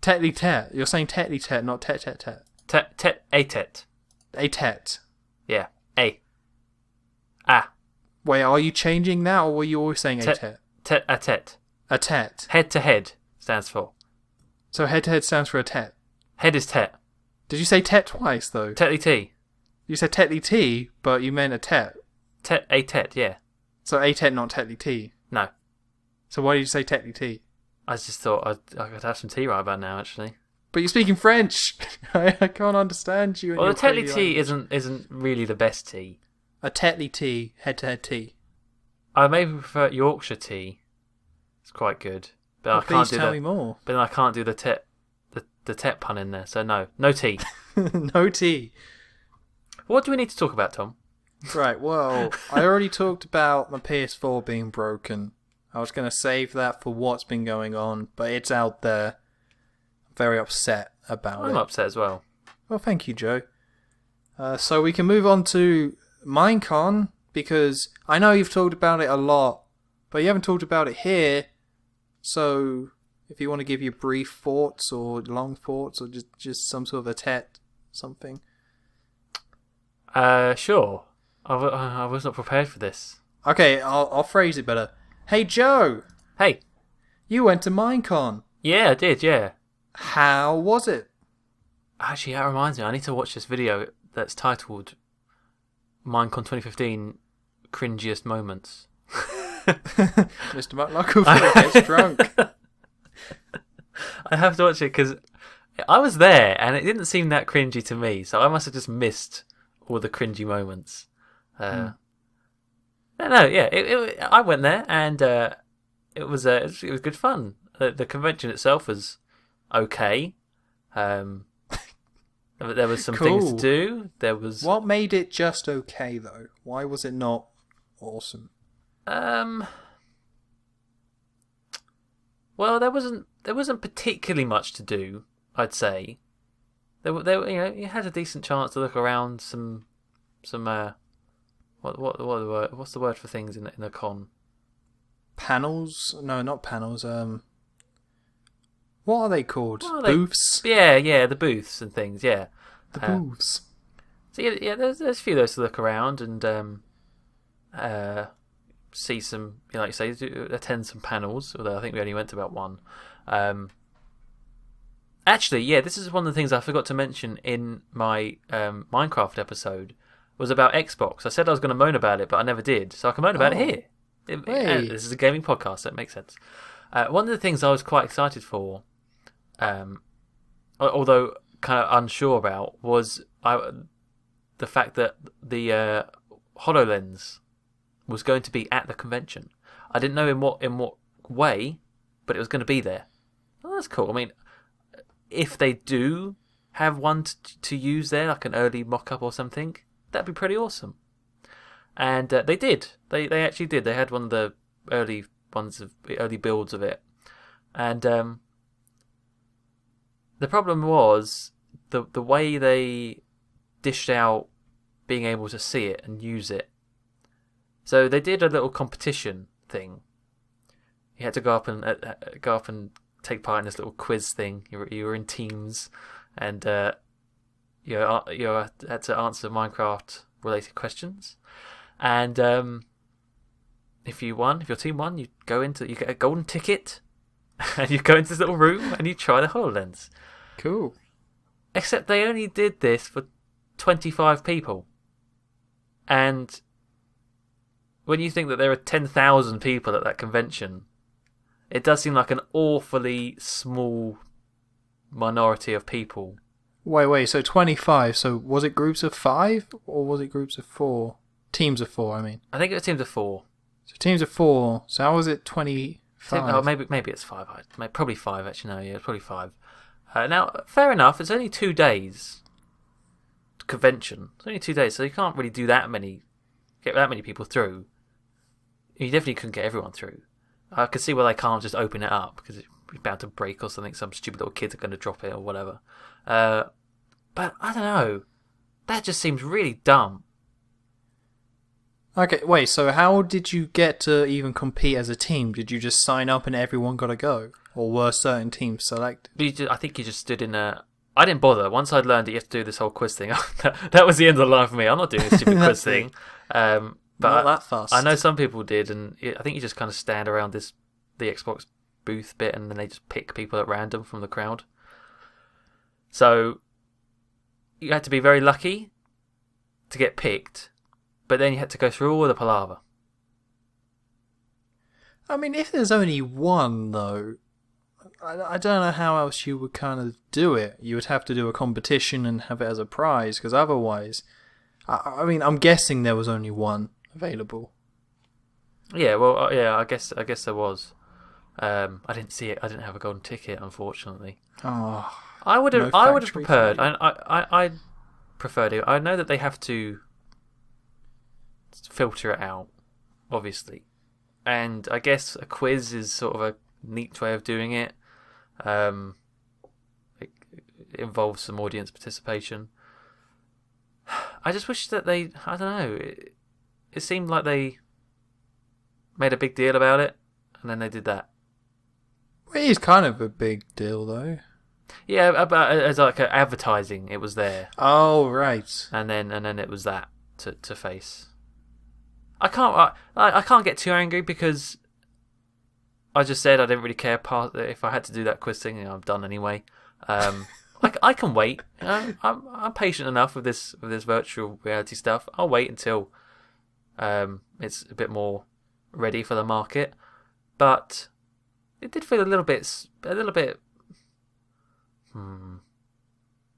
Tete-a-tete. You're saying tete-a-tete, not tete-a-tete. Tete-a-tete. A tet. Yeah. A. Ah. Wait, are you changing now, or were you always saying a tet? Tete-a-tete. A tet. Head to head stands for. So head to head stands for a tet. Head is tet. Did you say tet twice though? Tetly T. You said Tetley Tea, but you meant a Tet. A Tet, yeah. So a Tet, not Tetley Tea. No. So why did you say Tetley Tea? I just thought I could have some tea right about now, actually. But you're speaking French. I can't understand you. Well, the Tetley tea isn't really the best tea. A Tetley tea, head-to-head tea. I maybe prefer Yorkshire tea. It's quite good, but well, I can't do tell me more. But then I can't do the tet pun in there. So no tea. No tea. What do we need to talk about, Tom? Right. Well, I already talked about my PS4 being broken. I was going to save that for what's been going on, but it's out there. Very upset about it. I'm upset as well. Well, thank you, Joe. So we can move on to Minecon, because I know you've talked about it a lot, but you haven't talked about it here. So if you want to give your brief thoughts or long thoughts or just some sort of a something. Sure. I was not prepared for this. Okay, I'll phrase it better. Hey, Joe! Hey! You went to Minecon. Yeah, I did, yeah. How was it? Actually, that reminds me, I need to watch this video that's titled Minecon 2015 Cringiest Moments. MrMuckluckable gets drunk. I have to watch it because I was there and it didn't seem that cringy to me, so I must have just missed all the cringy moments. I went there and it was good fun. The convention itself was okay. There was some things to do. There was. What made it just okay though? Why was it not awesome? Well, there wasn't particularly much to do. I'd say. You had a decent chance to look around some what's the word for things in the con? Panels? No, not panels. What are they called? Booths? Yeah, the booths and things. Yeah, the booths. So yeah, there's a few of those to look around and see some, like you say, attend some panels. Although I think we only went to about one. Actually, yeah, this is one of the things I forgot to mention in my Minecraft episode. Was about Xbox. I said I was going to moan about it, but I never did. So I can moan about it here. This is a gaming podcast, so it makes sense. One of the things I was quite excited for, although kind of unsure about, was the fact that the HoloLens was going to be at the convention. I didn't know in what way, but it was going to be there. Oh, that's cool. I mean, if they do have one to use there, like an early mock-up or something, that'd be pretty awesome. And they did. They actually did. They had one of the early builds of it. And the problem was the way they dished out being able to see it and use it. So they did a little competition thing. You had to go up and take part in this little quiz thing. You were in teams, and you had to answer Minecraft related questions. And if your team won, you get a golden ticket, and you go into this little room and you try the HoloLens. Cool. Except they only did this for 25 people, and when you think that there are 10,000 people at that convention, it does seem like an awfully small minority of people. Wait, so 25, so was it groups of 5 or was it groups of 4? Teams of 4, I mean. I think it was teams of 4. So teams of 4, so how was it 25? Maybe it's 5. Probably 5 actually, no, yeah, it's probably 5. Now, fair enough, it's only 2 days convention. It's only 2 days, so you can't really get that many people through. You definitely couldn't get everyone through. I could see why they can't just open it up, because it's bound to break or something. Some stupid little kids are going to drop it or whatever. But I don't know. That just seems really dumb. Okay, wait, so how did you get to even compete as a team? Did you just sign up and everyone got to go? Or were certain teams selected? I think you just stood in a... I didn't bother. Once I'd learned that you have to do this whole quiz thing, that was the end of the line for me. I'm not doing this stupid quiz thing. But not that fast. I know some people did, and I think you just kind of stand around the Xbox booth bit, and then they just pick people at random from the crowd. So you had to be very lucky to get picked, but then you had to go through all the palaver. I mean, if there's only one, though, I don't know how else you would kind of do it. You would have to do a competition and have it as a prize, because otherwise... I mean, I'm guessing there was only one available. Yeah, well, yeah, I guess there was. I didn't see it. I didn't have a golden ticket, unfortunately. Oh, I would have preferred. I preferred it. I know that they have to filter it out, obviously, and I guess a quiz is sort of a neat way of doing it. It involves some audience participation. I just wish that I don't know. It seemed like they made a big deal about it, and then they did that. Well, it is kind of a big deal, though. Yeah, about as like advertising, it was there. Oh, right. And then it was that to face. I can't get too angry because I just said I didn't really care. If I had to do that quiz thing, I'm done anyway. I can wait. You know, I'm patient enough with this virtual reality stuff. I'll wait until it's a bit more ready for the market. But it did feel a little bit.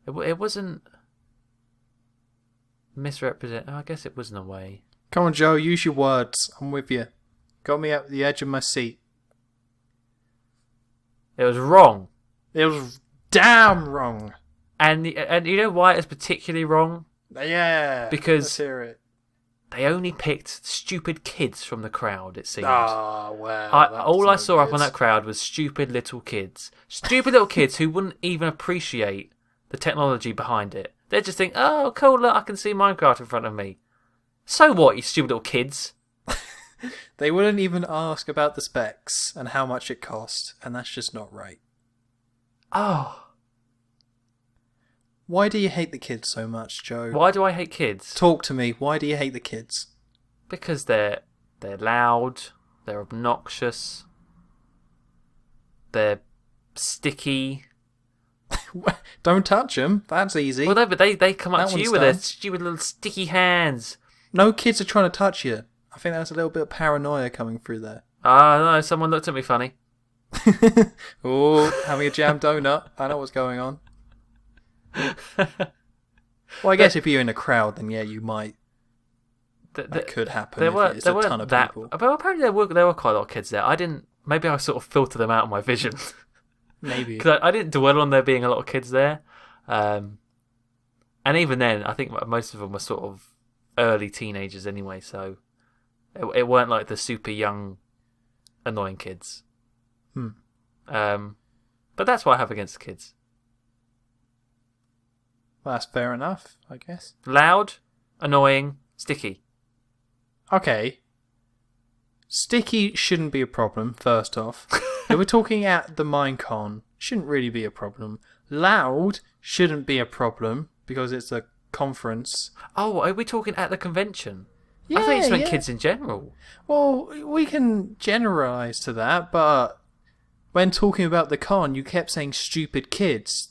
It wasn't misrepresent. I guess it was in a way. Come on, Joe. Use your words. I'm with you. Got me at the edge of my seat. It was wrong. It was damn wrong. And you know why it's particularly wrong? Yeah. Because let's hear it. They only picked stupid kids from the crowd, it seemed. Oh, well. All I saw up on that crowd was stupid little kids. Stupid little kids who wouldn't even appreciate the technology behind it. They'd just think, oh, cool, look, I can see Minecraft in front of me. So what, you stupid little kids? They wouldn't even ask about the specs and how much it cost, and that's just not right. Oh. Why do you hate the kids so much, Joe? Why do I hate kids? Talk to me. Why do you hate the kids? Because they're loud, they're obnoxious, they're sticky. Don't touch them. That's easy. Well, no, but they come up to you with their stupid little sticky hands. No kids are trying to touch you. I think that's a little bit of paranoia coming through there. No, someone looked at me funny. Oh, having a jam donut. I know what's going on. Well, I guess if you're in a crowd, then yeah, you might. That could happen. There were a ton of people. But apparently there were quite a lot of kids there. I didn't. Maybe I sort of filtered them out of my vision. Maybe because I didn't dwell on there being a lot of kids there. And even then, I think most of them were sort of early teenagers anyway. So it weren't like the super young, annoying kids. But that's what I have against kids. Well, that's fair enough, I guess. Loud, annoying, sticky. Okay. Sticky shouldn't be a problem, first off. If we're talking at the Minecon, shouldn't really be a problem. Loud shouldn't be a problem, because it's a conference. Oh, are we talking at the convention? Yeah, I thought you just meant kids in general. Well, we can generalise to that, but when talking about the con, you kept saying stupid kids.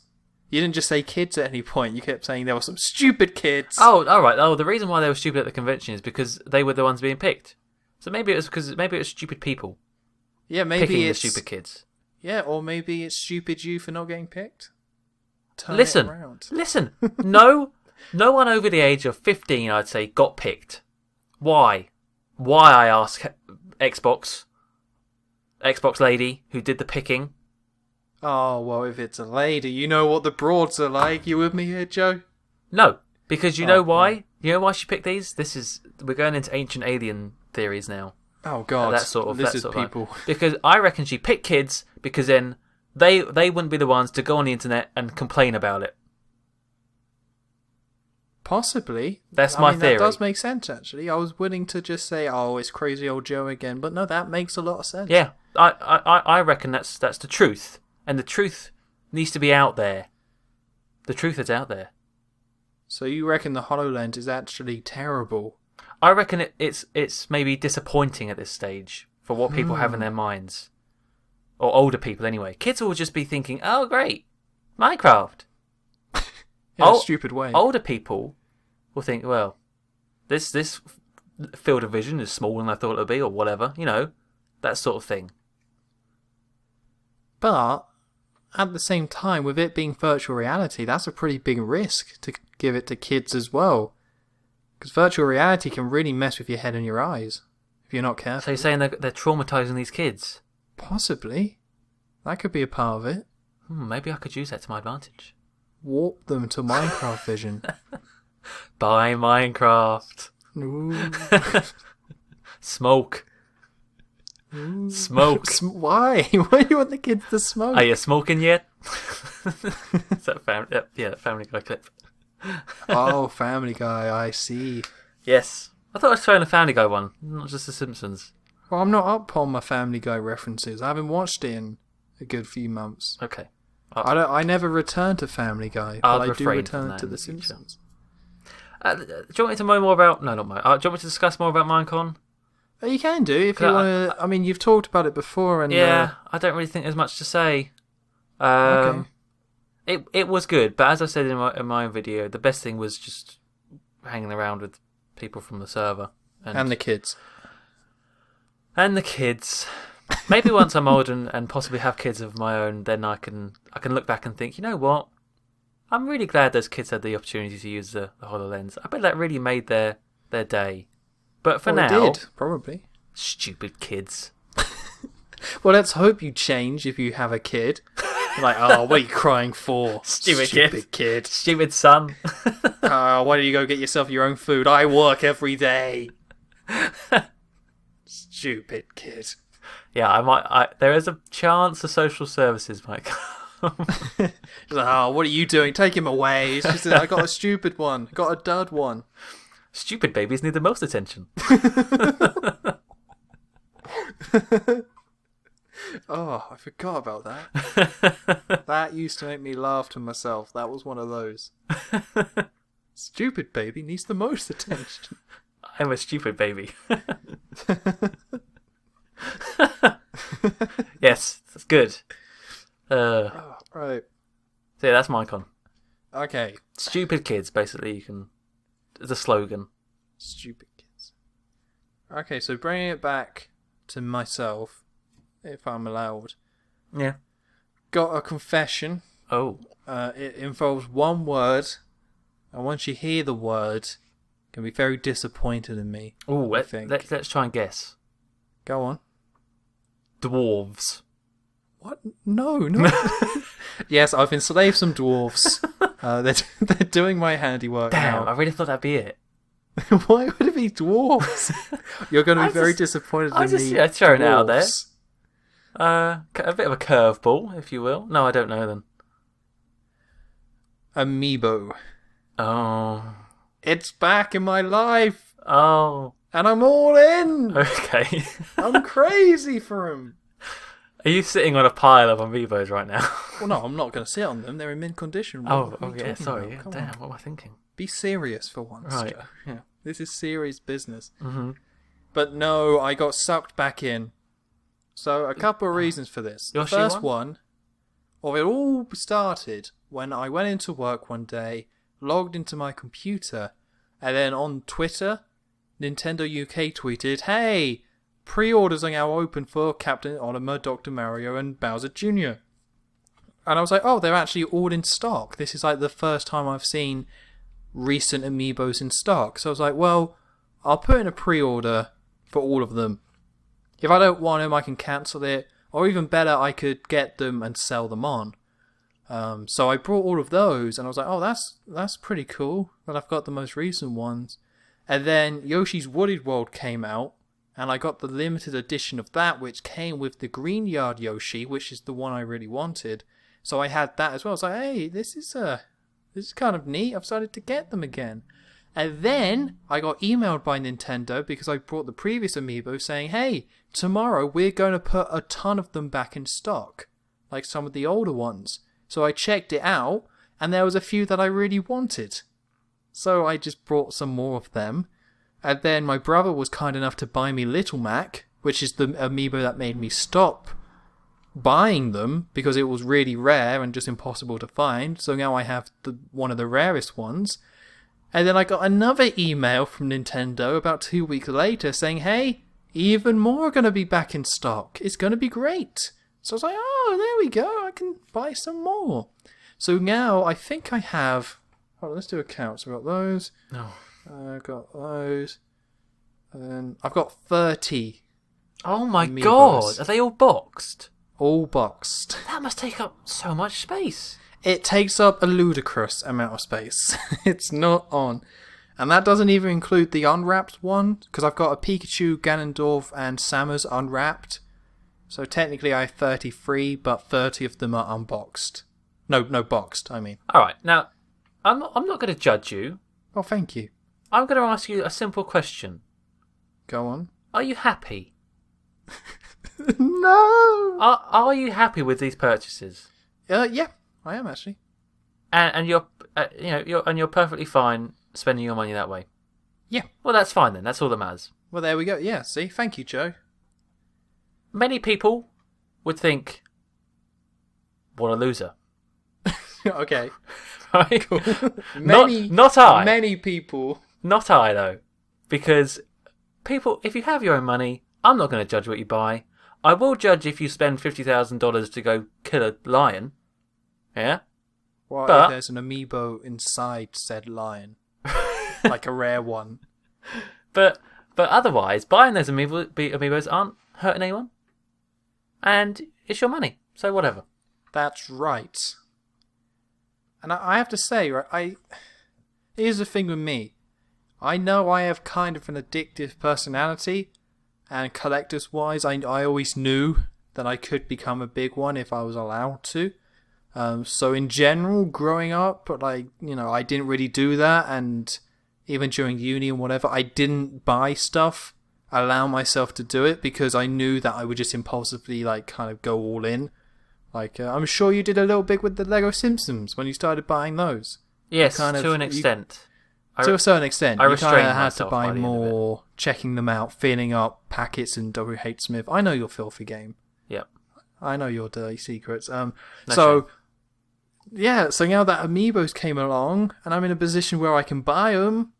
You didn't just say kids at any point. You kept saying there were some stupid kids. Oh, all right. Oh, the reason why they were stupid at the convention is because they were the ones being picked. So maybe it was stupid people. Yeah, maybe picking it's the stupid kids. Yeah, or maybe it's stupid you for not getting picked. Listen. No one over the age of 15, I'd say, got picked. Why? Why, I ask Xbox lady who did the picking. Oh, well, if it's a lady, you know what the broads are like. You with me here, Joe? No, because you know why? Yeah. You know why she picked these? We're going into ancient alien theories now. Oh, God. That sort of people. Because I reckon she picked kids because then they wouldn't be the ones to go on the internet and complain about it. Possibly. That's my theory. That does make sense, actually. I was willing to just say, oh, it's crazy old Joe again. But no, that makes a lot of sense. Yeah, I reckon that's the truth. And the truth needs to be out there. The truth is out there. So you reckon the HoloLens is actually terrible? I reckon it's maybe disappointing at this stage for what people have in their minds. Or older people, anyway. Kids will just be thinking, oh, great, Minecraft. In a stupid way. Older people will think, well, This field of vision is smaller than I thought it would be, or whatever. That sort of thing. But at the same time, with it being virtual reality, that's a pretty big risk to give it to kids as well. Because virtual reality can really mess with your head and your eyes if you're not careful. So you're saying they're traumatizing these kids? Possibly. That could be a part of it. Maybe I could use that to my advantage. Warp them to Minecraft vision. Buy Minecraft. Ooh. Smoke. Ooh. Smoke. Why? Why do you want the kids to smoke? Are you smoking yet? Is that Family Guy clip? Oh, Family Guy, I see. Yes. I thought I was throwing a Family Guy one, not just The Simpsons. Well, I'm not up on my Family Guy references. I haven't watched it in a good few months. Okay. I never return to Family Guy, but I do return to The Simpsons. Do you want me to moan more about... No, not moan. Do you want me to discuss more about Minecon? You can do, if you want to... I mean, you've talked about it before, and... Yeah, I don't really think there's much to say. Okay. It was good, but as I said in my video, the best thing was just hanging around with people from the server. And the kids. And the kids. Maybe once I'm old and possibly have kids of my own, then I can look back and think, you know what? I'm really glad those kids had the opportunity to use the HoloLens. I bet that really made their day. But for now... It did, probably. Stupid kids. Well, let's hope you change if you have a kid. Like, oh, what are you crying for? Stupid kid. Stupid son. Why don't you go get yourself your own food? I work every day. Stupid kid. Yeah, there is a chance the social services might come. Oh, what are you doing? Take him away. It's just I got a stupid one. Got a dud one. Stupid babies need the most attention. Oh, I forgot about that. That used to make me laugh to myself. That was one of those. Stupid baby needs the most attention. I'm a stupid baby. Yes, that's good. Right. So yeah, that's Minecon. Okay. Stupid kids, basically, the slogan. Stupid kids. Okay, so bringing it back to myself, if I'm allowed. Yeah. Got a confession. Oh. It involves one word, and once you hear the word, you can be very disappointed in me. Oh, let's try and guess. Go on. Dwarves. What? No. Yes, I've enslaved some dwarves. They're doing my handiwork now. Damn, I really thought that'd be it. Why would it be dwarves? You're going to be very disappointed in me. Yeah, throwing it out there. A bit of a curveball, if you will. No, I don't know then. Amiibo. Oh. It's back in my life. Oh. And I'm all in. Okay. I'm crazy for them. Are you sitting on a pile of Amiibos right now? Well, no, I'm not going to sit on them. They're in mint condition. Yeah, sorry. Yeah, damn, what am I thinking? Be serious for once. Right. Joe. Yeah. This is serious business. Mm-hmm. But no, I got sucked back in. So, a couple of reasons for this. The first one, it all started when I went into work one day, logged into my computer, and then on Twitter, Nintendo UK tweeted, "Hey, pre-orders are now open for Captain Olimar, Dr. Mario, and Bowser Jr." And I was like, oh, they're actually all in stock. This is like the first time I've seen recent Amiibos in stock. So I was like, well, I'll put in a pre-order for all of them. If I don't want them, I can cancel it. Or even better, I could get them and sell them on. So I brought all of those, and I was like, oh, that's pretty cool that I've got the most recent ones. And then Yoshi's Wooded World came out, and I got the limited edition of that, which came with the Green Yard Yoshi, which is the one I really wanted. So I had that as well. I was like, hey, this is kind of neat. I've started to get them again. And then I got emailed by Nintendo because I brought the previous Amiibo saying, hey, tomorrow we're going to put a ton of them back in stock, like some of the older ones. So I checked it out, and there was a few that I really wanted. So I just brought some more of them. And then my brother was kind enough to buy me Little Mac, which is the Amiibo that made me stop buying them because it was really rare and just impossible to find. So now I have one of the rarest ones. And then I got another email from Nintendo about 2 weeks later saying, hey, even more are going to be back in stock. It's going to be great. So I was like, oh, there we go. I can buy some more. So now I think I have... Hold on, let's do a count. So I've got those. No. I've got those. And then I've got 30. Oh my amiibos. God. Are they all boxed? All boxed. That must take up so much space. It takes up a ludicrous amount of space. It's not on. And that doesn't even include the unwrapped one, because I've got a Pikachu, Ganondorf, and Samus unwrapped. So technically I have 33, but 30 of them are unboxed. No, boxed, I mean. Alright, now, I'm not going to judge you. Oh, thank you. I'm going to ask you a simple question. Go on. Are you happy? No! Are you happy with these purchases? Yeah, I am actually. And you're you're perfectly fine spending your money that way. Yeah. Well, that's fine then. That's all that matters. Well, there we go. Yeah. See, thank you, Joe. Many people would think, "What a loser." Okay. Right. Cool. Not I. Many people. Not I though, because people, if you have your own money, I'm not going to judge what you buy. I will judge if you spend $50,000 to go kill a lion. Yeah. Well, but if there's an amiibo inside said lion, like a rare one. But otherwise, buying those amiibos aren't hurting anyone, and it's your money, so whatever. That's right. And I have to say, right, here's the thing with me. I know I have kind of an addictive personality, and collectors-wise, I always knew that I could become a big one if I was allowed to. So in general, growing up, I didn't really do that, and even during uni and whatever, I didn't buy stuff, allow myself to do it, because I knew that I would just impulsively, kind of go all in. I'm sure you did a little bit with the Lego Simpsons when you started buying those. Yes, to an extent. To a certain extent. I You kind of had to myself buy by the end of more, checking them out, filling up packets in WH Smith. I know your filthy game. Yep. I know your dirty secrets. No so... shame. Yeah, so now that amiibos came along, and I'm in a position where I can buy them,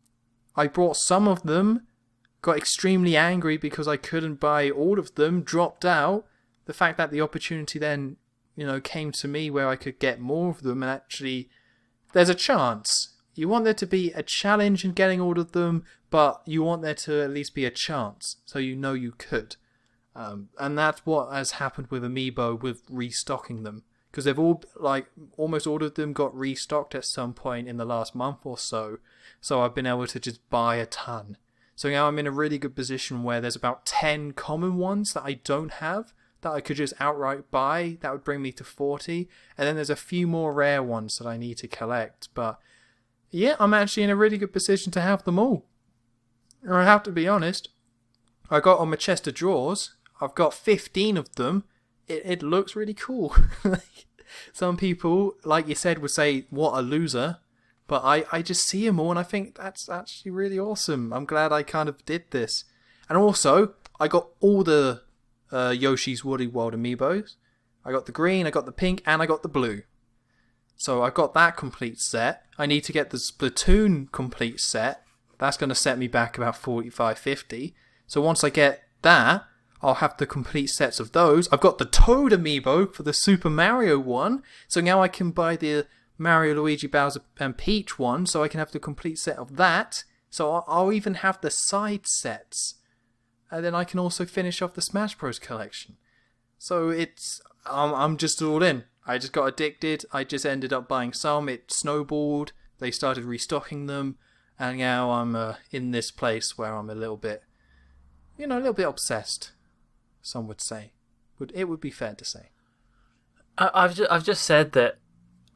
I bought some of them, got extremely angry because I couldn't buy all of them, dropped out. The fact that the opportunity then, came to me where I could get more of them, and actually, there's a chance. You want there to be a challenge in getting all of them, but you want there to at least be a chance, so you could. And that's what has happened with Amiibo, with restocking them. Because they've all, almost all of them got restocked at some point in the last month or so. So I've been able to just buy a ton. So now I'm in a really good position where there's about 10 common ones that I don't have, that I could just outright buy. That would bring me to 40. And then there's a few more rare ones that I need to collect. But yeah, I'm actually in a really good position to have them all. And I have to be honest, I got on my chest of drawers, I've got 15 of them. It looks really cool. Some people, like you said, would say, what a loser. But I just see them all and I think that's actually really awesome. I'm glad I kind of did this. And also, I got all the Yoshi's Woolly World amiibos. I got the green, I got the pink, and I got the blue. So I got that complete set. I need to get the Splatoon complete set. That's going to set me back about 45, 50. So once I get that, I'll have the complete sets of those. I've got the Toad amiibo for the Super Mario one. So now I can buy the Mario, Luigi, Bowser and Peach one. So I can have the complete set of that. So I'll even have the side sets. And then I can also finish off the Smash Bros. Collection. So I'm just all in. I just got addicted. I just ended up buying some. It snowballed. They started restocking them. And now I'm in this place where I'm a little bit obsessed. Some would say. It would be fair to say. I've just said that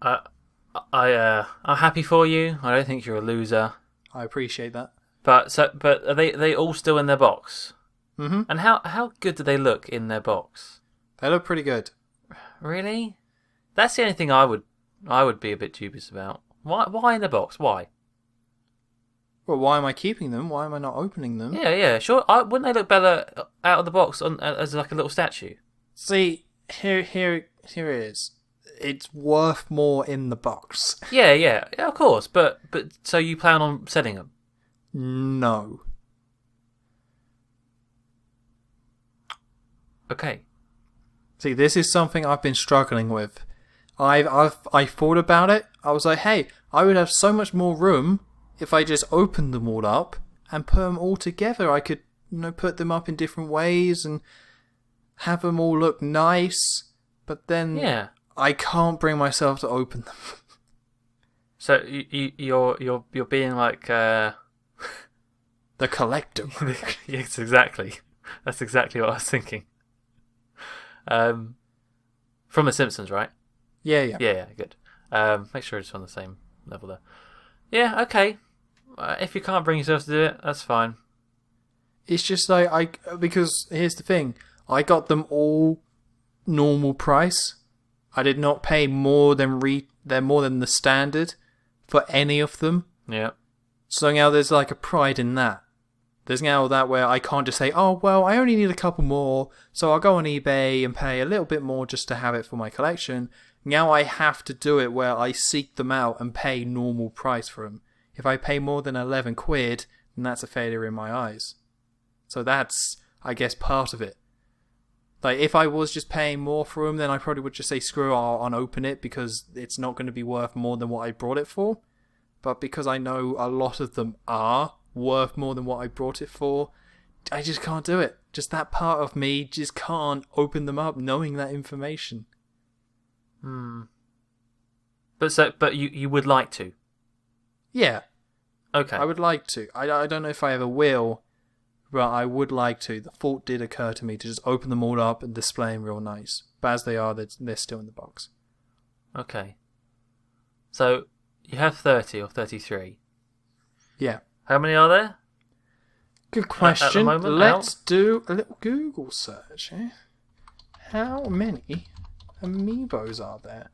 I'm happy for you. I don't think you're a loser. I appreciate that. But are they all still in their box? Mm-hmm. And how good do they look in their box? They look pretty good. Really? That's the only thing I would be a bit dubious about. Why in the box? Why? Well, why am I keeping them? Why am I not opening them? Yeah, sure. Wouldn't they look better out of the box as like a little statue? See, here it is. it's worth more in the box. Yeah, of course. But so you plan on selling them? No. Okay. See, this is something I've been struggling with. I thought about it. I was like, hey, I would have so much more room if I just opened them all up and put them all together. I could, put them up in different ways and have them all look nice. But then I can't bring myself to open them. So you're being like the collector. Yes, exactly. That's exactly what I was thinking. From The Simpsons, right? Yeah. Yeah, good. Make sure it's on the same level there. Yeah, okay. If you can't bring yourself to do it, that's fine. It's just like because here's the thing, I got them all normal price. I did not pay more than the standard for any of them. Yeah. So now there's like a pride in that. There's now that where I can't just say, oh, well, I only need a couple more, so I'll go on eBay and pay a little bit more just to have it for my collection. Now I have to do it where I seek them out and pay normal price for them. If I pay more than 11 quid, then that's a failure in my eyes. So that's, I guess, part of it. Like, if I was just paying more for them, then I probably would just say, screw it, I'll unopen it because it's not going to be worth more than what I brought it for. But because I know a lot of them are worth more than what I brought it for, I just can't do it. Just that part of me just can't open them up knowing that information. But you would like to? Yeah. Okay. I would like to. I don't know if I ever will, but I would like to. The thought did occur to me to just open them all up and display them real nice. But as they are, they're still in the box. Okay. So, you have 30 or 33? Yeah. How many are there? Good question. At the moment, let's do a little Google search. How many amiibos are there?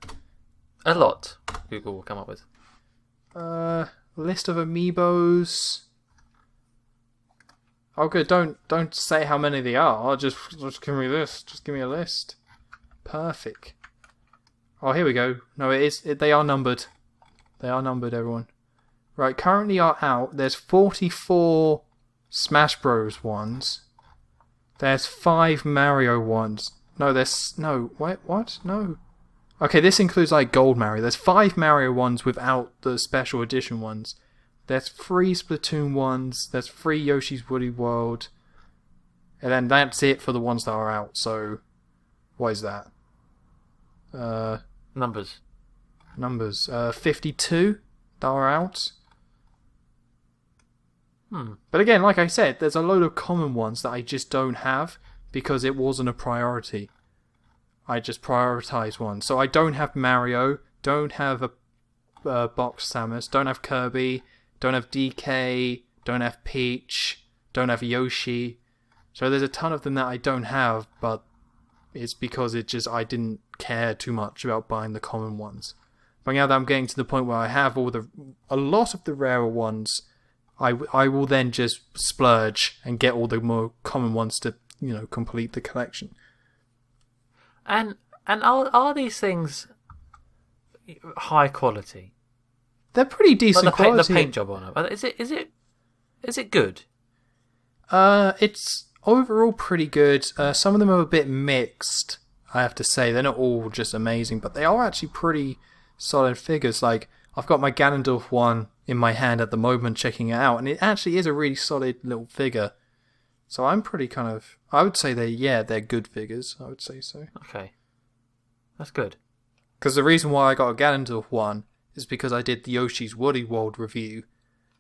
A lot. Google will come up with. List of amiibos. Oh, good. Don't say how many they are. Just give me this. Just give me a list. Perfect. Oh, here we go. No, they are numbered. They are numbered, everyone. Right, currently are out. There's 44 Smash Bros. Ones. There's 5 Mario ones. Wait, what? No. Okay, this includes like Gold Mario. There's 5 Mario ones without the special edition ones. There's 3 Splatoon ones. There's 3 Yoshi's Woolly World. And then that's it for the ones that are out. So, what is that? Numbers. 52 that are out. But again, like I said, there's a load of common ones that I just don't have because it wasn't a priority. I just prioritized one. So I don't have Mario, don't have a box Samus, don't have Kirby, don't have DK, don't have Peach, don't have Yoshi. So there's a ton of them that I don't have, but it's because I didn't care too much about buying the common ones. But now that I'm getting to the point where I have a lot of the rarer ones, I will then just splurge and get all the more common ones to, complete the collection. And are these things high quality? They're pretty decent quality. The paint job on them. Is it good? It's overall pretty good. Some of them are a bit mixed, I have to say. They're not all just amazing, but they are actually pretty solid figures. Like, I've got my Ganondorf one in my hand at the moment, checking it out, and it actually is a really solid little figure. So I'm pretty I would say they're good figures. I would say so. Okay, that's good. Because the reason why I got a Ganondorf one is because I did the Yoshi's Woolly World review,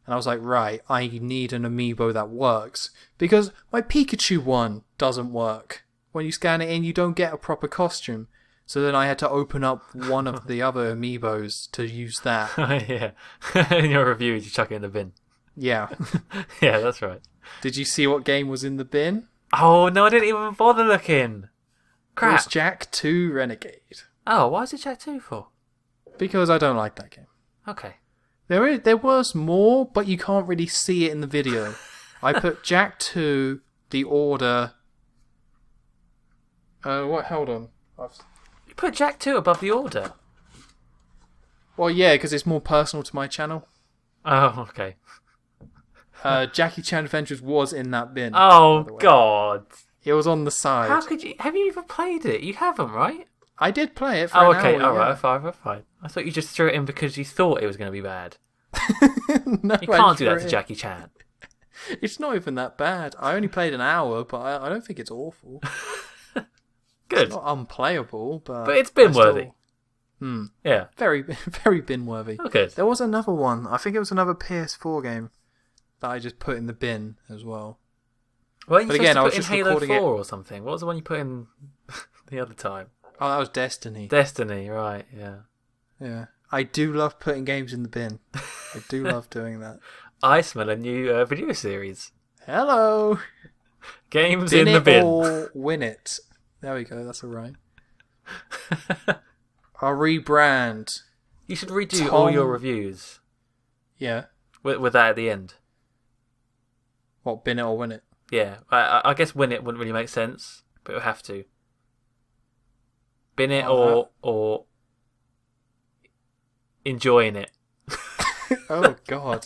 and I was like, right, I need an amiibo that works because my Pikachu one doesn't work. When you scan it in, you don't get a proper costume. So then I had to open up one of the other amiibos to use that. Yeah. In your review, you chuck it in the bin. Yeah. Yeah, that's right. Did you see what game was in the bin? Oh, no, I didn't even bother looking. Crap. It was Jak 2 Renegade. Oh, why is it Jak 2 for? Because I don't like that game. Okay. There was more, but you can't really see it in the video. I put Jak 2, The Order... Hold on. put Jak 2 above the Order? Well, yeah, because it's more personal to my channel. Oh, okay. Jackie Chan Adventures was in that bin. Oh, God. It was on the side. How could you... Have you even played it? You haven't, right? I did play it for an hour. Alright, fine. I thought you just threw it in because you thought it was going to be bad. No, you can't do that to Jackie Chan. It's not even that bad. I only played an hour, but I don't think it's awful. Good. It's not unplayable, but it's bin-worthy. Yeah. Very, very bin-worthy. Oh, good. There was another one. I think it was another PS4 game that I just put in the bin as well. Well, you supposed to put in Halo 4 or something. What was the one you put in the other time? Oh, that was Destiny. Destiny, right, yeah. Yeah. I do love putting games in the bin. I do love doing that. I smell a new video series. Hello! Games in the bin. Or win it. There we go, that's alright. I'll rebrand. You should redo all your reviews. Yeah. With that at the end. What, bin it or win it? Yeah, I guess win it wouldn't really make sense, but you'll have to. Bin it or enjoying it. Oh, God.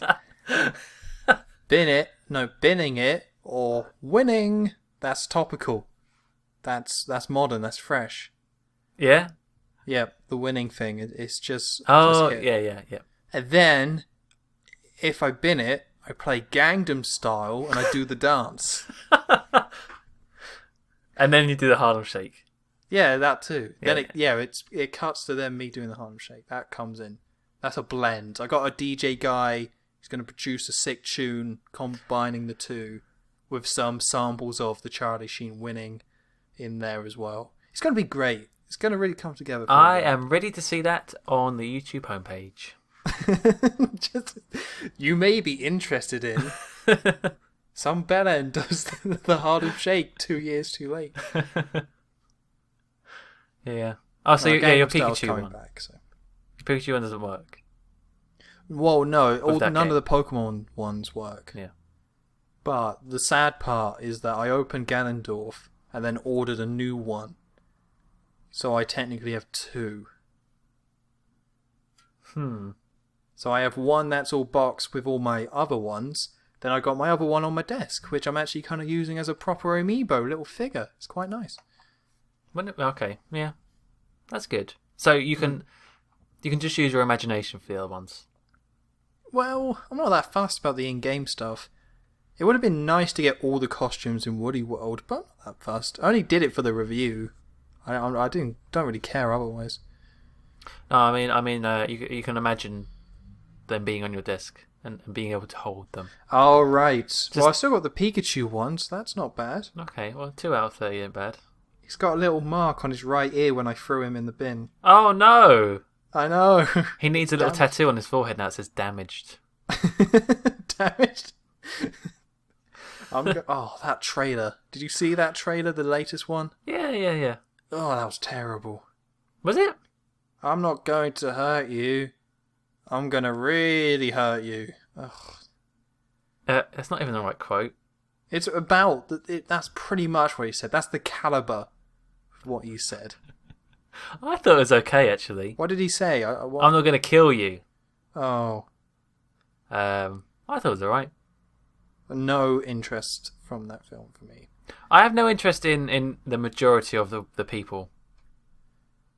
Binning it or winning. That's topical. That's modern, that's fresh. Yeah? Yeah, the winning thing. It's just... Oh, just yeah. And then, if I bin it, I play Gangnam Style and I do the dance. And then you do the Harlem Shake. Yeah, that too. Yeah. Then it cuts to them me doing the Harlem Shake. That comes in. That's a blend. I got a DJ guy. He's going to produce a sick tune, combining the two with some samples of the Charlie Sheen winning in there as well. It's going to be great. It's going to really come together. I am ready to see that on the YouTube homepage. You may be interested in some bellend does the Harlem Shake 2 years too late. Yeah. Oh, so your Pikachu one. Back, so. Your Pikachu one doesn't work. Well, no, none of the Pokemon ones work. Yeah. But the sad part is that I opened Ganondorf and then ordered a new one. So I technically have two. So I have one that's all boxed with all my other ones. Then I got my other one on my desk, which I'm actually kind of using as a proper amiibo little figure. It's quite nice. Okay, yeah, that's good. So you can just use your imagination for the other ones. Well, I'm not that fussed about the in-game stuff. It would have been nice to get all the costumes in Woody World, but I'm not that fussed. I only did it for the review. I don't really care otherwise. No, I mean, you can imagine them being on your desk and being able to hold them. Oh, right. Well, I still got the Pikachu ones. That's not bad. Okay, well, 2 out of 30 ain't bad. He's got a little mark on his right ear when I threw him in the bin. Oh, no! I know. He needs a little tattoo on his forehead now that says damaged. Damaged? Oh, that trailer. Did you see that trailer, the latest one? Yeah. Oh, that was terrible. Was it? I'm not going to hurt you. I'm going to really hurt you. Ugh. That's not even the right quote. It's about... That's pretty much what he said. That's the caliber of what he said. I thought it was okay, actually. What did he say? I'm not going to kill you. Oh. I thought it was alright. No interest from that film for me. I have no interest in the majority of the people.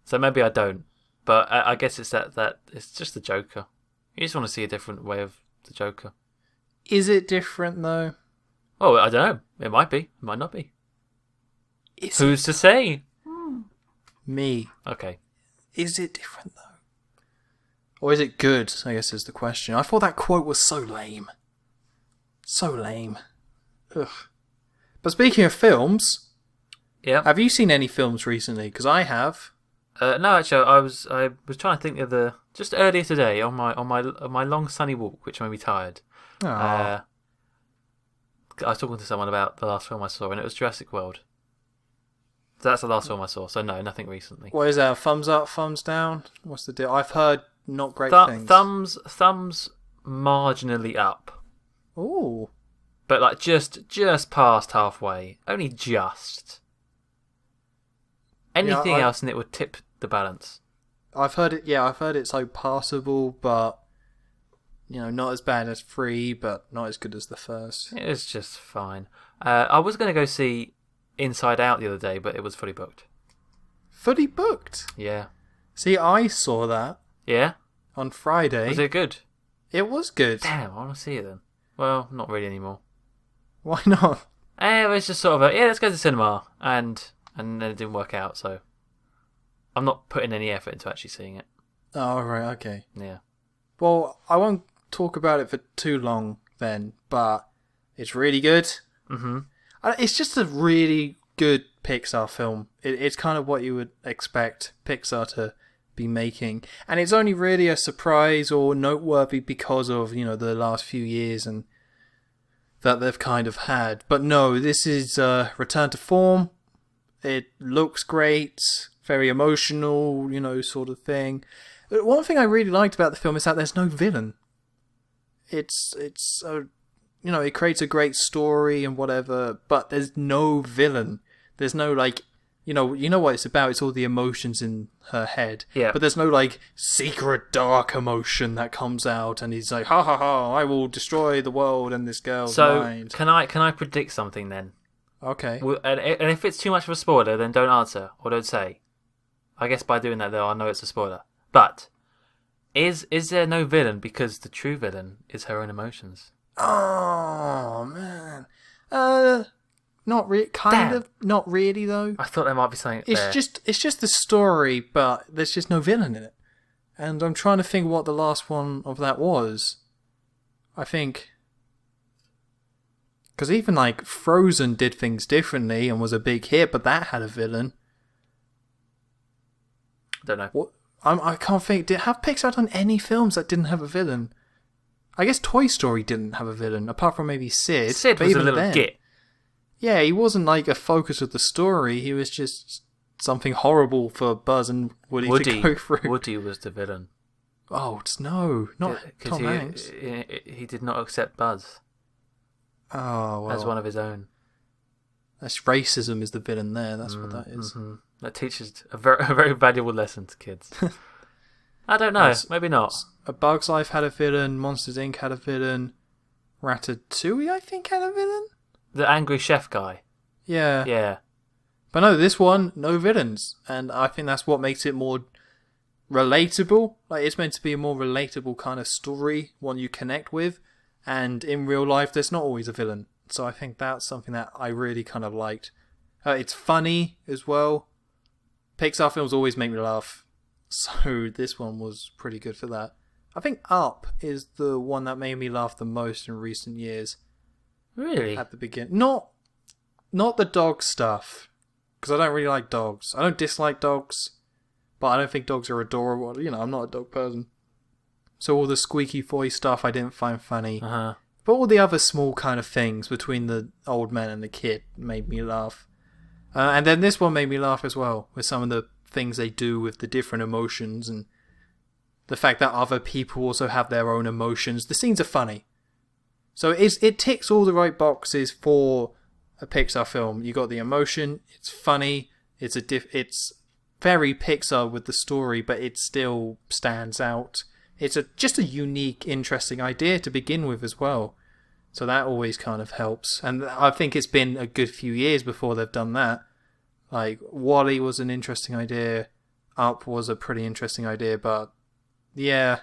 So maybe I don't. But I guess it's that it's just the Joker. You just want to see a different way of the Joker. Is it different, though? Oh, I don't know. It might be. It might not be. Who's to say? Me. Okay. Is it different, though? Or is it good, I guess is the question. I thought that quote was so lame. So lame. Ugh. But speaking of films... Yeah. Have you seen any films recently? Because I have. No, actually, I was trying to think of just earlier today on my long sunny walk, which made me tired. I was talking to someone about the last film I saw, and it was Jurassic World. So that's the last film I saw. So no, nothing recently. What is that? Thumbs up, thumbs down? What's the deal? I've heard not great things. Thumbs marginally up. Ooh. But like just past halfway. Only just. Anything else and it would tip the balance. I've heard it. Yeah, I've heard it's like passable, but not as bad as 3, but not as good as the first. It's just fine. I was going to go see Inside Out the other day, but it was fully booked. Fully booked? Yeah. See, I saw that. Yeah? On Friday. Was it good? It was good. Damn, I want to see it then. Well, not really anymore. Why not? It was just sort of let's go to the cinema, and then it didn't work out, so I'm not putting any effort into actually seeing it. Oh, right, okay. Yeah. Well, I won't talk about it for too long then, but it's really good. Mm-hmm. It's just a really good Pixar film. It's kind of what you would expect Pixar to be making, and it's only really a surprise or noteworthy because of the last few years and that they've kind of had. But no, this is return to form. It looks great, very emotional, sort of thing. One thing I really liked about the film is that there's no villain. It creates a great story and whatever, but there's no villain. There's no you know what it's about. It's all the emotions in her head. Yeah. But there's no secret dark emotion that comes out, and he's like, ha ha ha, I will destroy the world and this girl's mind. So can I predict something then? Okay. And if it's too much of a spoiler, then don't answer or don't say. I guess by doing that, though, I know it's a spoiler. But is there no villain because the true villain is her own emotions? Oh man. Not really. Not really though. I thought there might be something. It's just the story, but there's just no villain in it. And I'm trying to think what the last one of that was. I think because even Frozen did things differently and was a big hit, but that had a villain. Don't know. What? I can't think. Have Pixar done any films that didn't have a villain? I guess Toy Story didn't have a villain, apart from maybe Sid. Sid was a little git. Yeah, he wasn't a focus of the story. He was just something horrible for Buzz and Woody to go through. Woody was the villain. Oh, no. Not Tom Hanks. He did not accept Buzz. Oh, well. As one of his own. That's racism is the villain there. That's what that is. Mm-hmm. That teaches a very valuable lesson to kids. I don't know. Maybe not. A Bug's Life had a villain. Monsters Inc. had a villain. Ratatouille, I think, had a villain. The angry chef guy. Yeah. Yeah. But no, this one, no villains. And I think that's what makes it more relatable. It's meant to be a more relatable kind of story, one you connect with. And in real life, there's not always a villain. So I think that's something that I really kind of liked. It's funny as well. Pixar films always make me laugh. So this one was pretty good for that. I think Up is the one that made me laugh the most in recent years. Really? At the beginning. Not the dog stuff. Because I don't really like dogs. I don't dislike dogs. But I don't think dogs are adorable. I'm not a dog person. So all the squeaky voice stuff I didn't find funny. Uh-huh. But all the other small kind of things between the old man and the kid made me laugh. And then this one made me laugh as well. With some of the things they do with the different emotions. And the fact that other people also have their own emotions. The scenes are funny. So it ticks all the right boxes for a Pixar film. You got the emotion, it's funny, it's very Pixar with the story, but it still stands out. It's just a unique, interesting idea to begin with as well. So that always kind of helps. And I think it's been a good few years before they've done that. WALL-E was an interesting idea, Up was a pretty interesting idea, but yeah,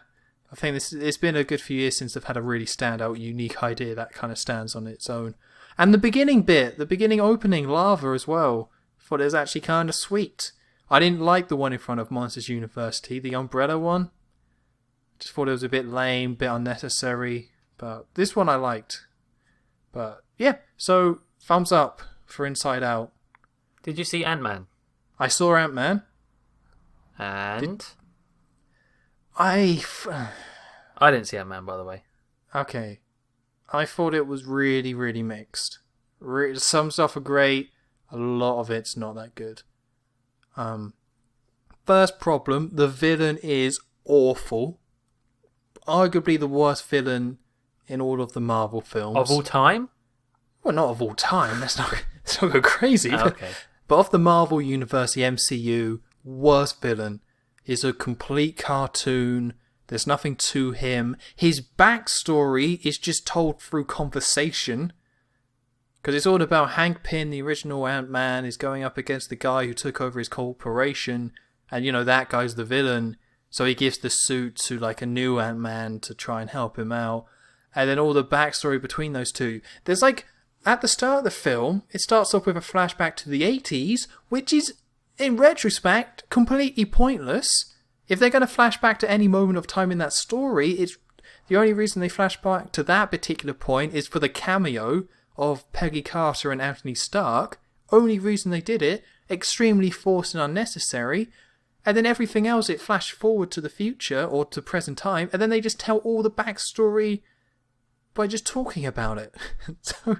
I think it's been a good few years since they've had a really standout, unique idea that kind of stands on its own. And the beginning opening, Lava as well, I thought it was actually kind of sweet. I didn't like the one in front of Monsters University, the umbrella one. Just thought it was a bit lame, bit unnecessary, but this one I liked. But yeah, so thumbs up for Inside Out. Did you see Ant-Man? I saw Ant-Man. And? I didn't see Ant-Man, by the way. Okay. I thought it was really, really mixed. Some stuff are great. A lot of it's not that good. First problem, the villain is awful. Arguably the worst villain in all of the Marvel films. Of all time? Well, not of all time. Let's not go crazy. Oh, okay. But of the Marvel universe, the MCU, worst villain. He's a complete cartoon. There's nothing to him. His backstory is just told through conversation. Because it's all about Hank Pym, the original Ant-Man, is going up against the guy who took over his corporation. And, that guy's the villain. So he gives the suit to, like, a new Ant-Man to try and help him out. And then all the backstory between those two. There's, like, at the start of the film, it starts off with a flashback to the 80s, which is, in retrospect, completely pointless. If they're going to flash back to any moment of time in that story, it's the only reason they flash back to that particular point is for the cameo of Peggy Carter and Anthony Stark. Only reason they did it, extremely forced and unnecessary. And then everything else, it flashed forward to the future or to present time, and then they just tell all the backstory by just talking about it. So,